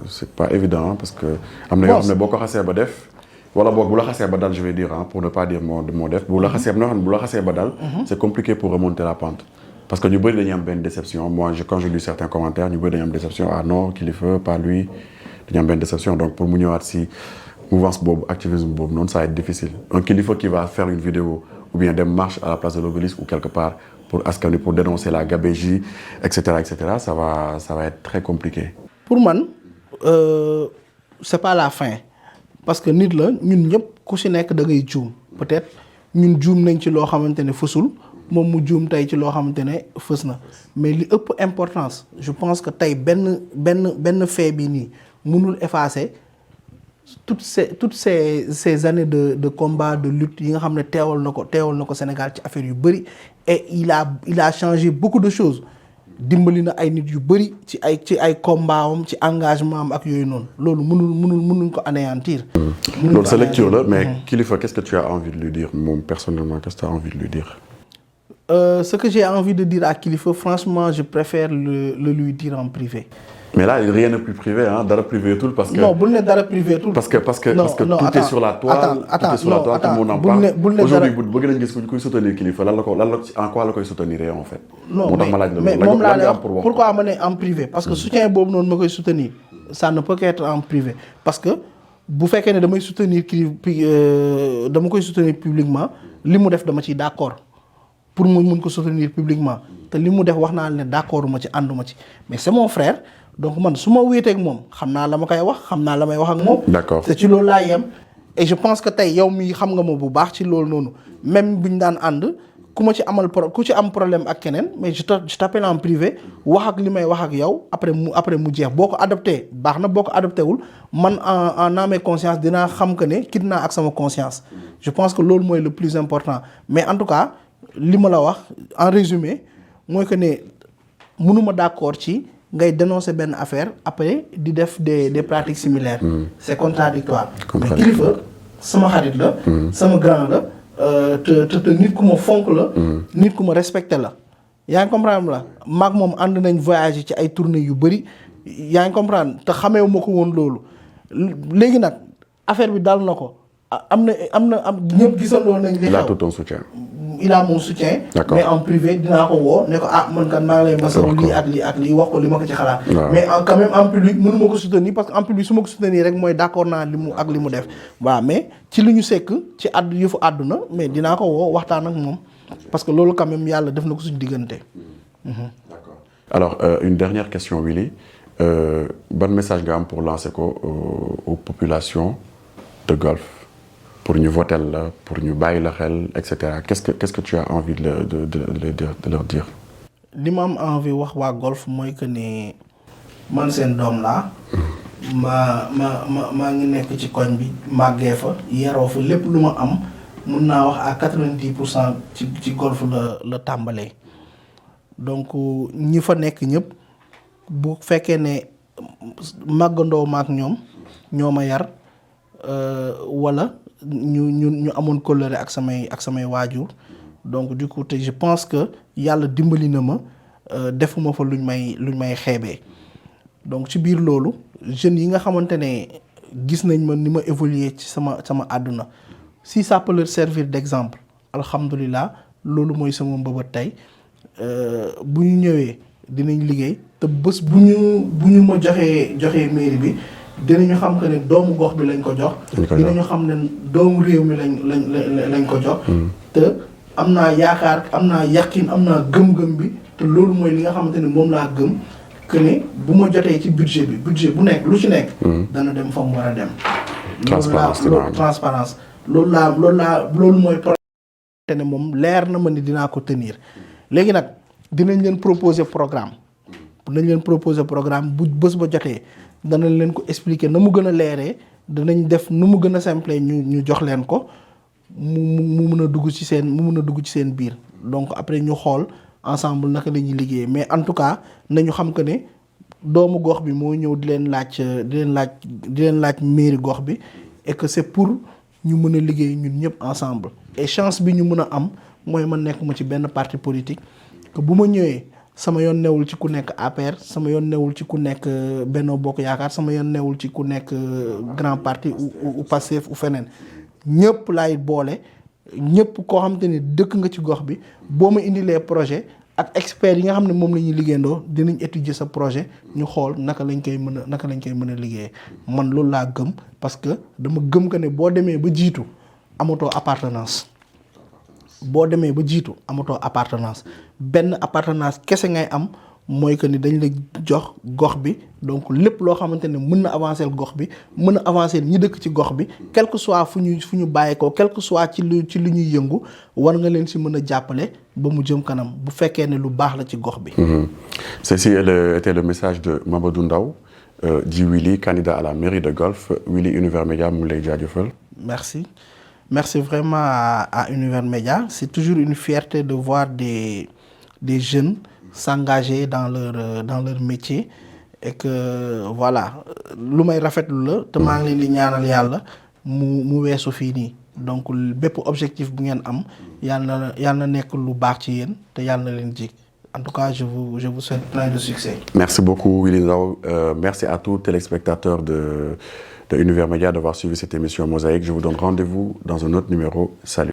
c'est pas évident parce que am na yoo xam ne boo ko xasee ba def wala boog bu la xasee ba dal je vais dire pour ne pas dire moo def bu la xasee ba dal c'est compliqué pour remonter la pente parce que ñu bëri dañuy am benn déception moi quand je lis certains commentaires ñu bëri dañuy am déception non Kilifeu pas lui dañu am benn déception donc pour mu ñëwaat si mouvance boobu activisme boobu noonu ça va être difficile un Kilifeu qui va faire une vidéo ou bien des marches à la place de l'Obélisque ou quelque part pour askan wi pour dénoncer la gabegie et cetera ça va être très compliqué. pour man c'est pas la fin parce que nit la ñun ñëpp ku si nekk da ngay juum peut-être ñun juum nañ ci loo xamante ne fësul moom mu juum tey ci loo xamante ne fës na mais li ëpp importance je pense que tey benn fait bi nii mënul effacer toutes ces années de combat de lutte yi nga xam ne teewal na ko Sénégal ci affaire yu bëri et il a changé beaucoup de choses dimbali na ay nit yu bëri ci ay combat am ci engagement am ak yooyu noonu loolu mënuñ ko anéantir. loolu sa lecture la mais Kilifeu qu'est-ce que tu as envie de lui dire moom personnellement qu'est-ce que tu as envie de lui dire. Ce que j'ai envie de dire à Kilifeu franchement je préfère le lui dire en privé. mais là rien n'est plus privé dara privé tout parce que. non bul ne dara privé tout. parce que tout est sur la toile. tout est sur la toile tout le monde en parle. aujourd'hui bëgg nañ gis kuy soutenir Kilifeu en quoi la koy soutenir en fait. non moo tax ma laaj la mais moom laa lay wax pourquoi ma ne en privé parce que soutien boobu noonu ma koy soutenir ça ne peut qu'être en privé parce que bu fekkee ne damay soutenir dama koy soutenir publiquement li mu def dama ciy d'accord pour mu mun ko soutenir publiquement te li mu def wax naa ne d'accord ma ci ànduma ci mais c'est mon frère. donc man su ma wéeteeg moom xam naa la ma koy wax xam naa la may wax ak moom. d'accord te ci loolu laa yem. et je pense que tey yow mii xam nga ma bu baax ci loolu noonu même bu ñu daan ànd ku ma ci ku ci am problème ak keneen mais je t'appelle en privé wax ak li may wax ak yow après mu jeex boo ko adopté baax na boo ko adopté wul man en âme et conscience dinaa xam que ne kit naa ak sama conscience. je pense que loolu mooy le plus important mais en tout cas li ma la wax en résumé mooy que ne mënuma d'accord ci ngay dénoncer benn affaire après di def des pratiques similaires. c'est contradictoire mais kilifa sama xarit la. sama grand la. te nit ku ma fonk la. nit ku ma respecté la. yaa ngi comprendre la maag moom ànd nañ voyager ci ay tournées yu bëri yaa ngi comprendre te xamee ma ko woon loolu léegi nag affaire bi dal na ko am na ñëpp gisandoo nañ. li xew il a tout ton soutien. il a mon soutien. D'accord. Mais en privé dinaa ko woo ne ko man kan maa ngi lay masawu lii ak lii wax ko li ma ko ci xalaat. mais quand même en public mënu ma ko soutenir parce que en public su ma ko soutenir rek mooy d'accord naa li mu def waaw mais ci li ñu sekk ci yëfu àdduna mais dinaa ko woo waxtaan ak moom parce que loolu quand même yàlla def na ko suñu diggante. D'accord. Alors une dernière question Willy ban message nga am pour lancer ko aux populations de Golf. Pour ñu voter la pour ñu bàyyi la xel et cetera qu'est-ce que tu as envie de leur dire. li ma am envie wax waa Golf mooy que ni man seen doom laa. maa ngi nekk ci koñ bi màggee fa yaroo fa lépp lu ma am mun naa wax à 90% ci Golf la tàmbalee donc ñi fa nekk ñëpp bu fekkee ne màggandoo ma ak ñoom ñoo ma yar wala. ñu amoon kóllëre ak samay waajur donc du coup te je pense que yàlla dimbali na ma defuma fa luñ may xeebee donc ci biir loolu jeunes yi nga xamante ne gis nañ ma ni ma évoluer ci sama àdduna si ça peut leur servir d'exemple alhamdulilah loolu mooy sama mbëbët tey bu ñu ñëwee dinañ liggéey te bés bu ñu ma joxee mairie bi dinañu xam que ne doomu gox bi lañ ko jox. dinañu xam ne doomu réew mi lañ ko jox. te am naa yaakaar am naa yaqin am naa gëm-gëm bi te loolu mooy li nga xamante ne moom laa gëm que ne bu ma jotee ci budget bu nekk lu ci nekk. dana dem fa mu war a dem. transparence loolu mooy projet ne moom leer na ma ni dinaa ko tenir léegi nag dinañ leen proposer programme. bu bés ba jotee. danañ leen ko expliquer na mu gën a leeree danañ def nu mu gën a simple ñu jox leen ko mu mën a dugg ci seen biir donc après ñu xool ensemble naka la ñuy liggéey mais en tout cas nañu xam que ne doomu gox bi moo ñëw di leen laaj mairie gox bi et que c'est pour ñu mën a liggéey ñun ñëpp ensemble et chance bi ñu mën a am mooy man nekk ma ci benn parti politique que bu ma ñëwee. sama yoon newul ci ku nekk APR sama yoon newul ci ku nekk Benno Bokk Yaakaar sama yoon newul ci ku nekk Grand Parti ou Pastef ou feneen ñëpp laay boole ñëpp koo xam te ni dëkk nga ci gox bi boo ma indilee projet ak experts yi nga xam ne moom la ñuy liggéeyandoo dinañ étudier sa projet ñu xool naka lañ koy mën a liggéeyee man loolu laa gëm parce que dama gëm que ne boo demee ba jiitu amatoo appartenance. benn appartenance kese ngay am mooy que ni dañ la jox gox bi donc lépp loo xamante ne mën na avancer gox bi mën a avancer ñi dëkk ci gox bi quel que soit fu ñu bàyyeekoo quel que soit ci lu ñuy yëngu war nga leen si mën a jàppale ba mu jëm kanam bu fekkee ne lu baax la ci gox bi. Ceci était le message de Mamadou Ndao dit Willy candidat à la mairie de Golf Willy Univers Média mu ngi lay jaajëfal. Merci vraiment à Univers Média c'est toujours une fierté de voir des jeunes s'engager dans leur métier et que voilà lu may rafetlu la te maa ngi leen di ñaanal yàlla mu weesu fii nii donc bépp objectif bu ngeen am yàlla na nekk lu baax ci yéen te yàlla na leen jig en tout cas je vous souhaite plein de succès. Merci beaucoup Willy Ndao merci à tous téléspectateurs de Univers Média d'avoir suivi cette émission Mosaïque. Je vous donne rendez-vous dans un autre numéro. Salut.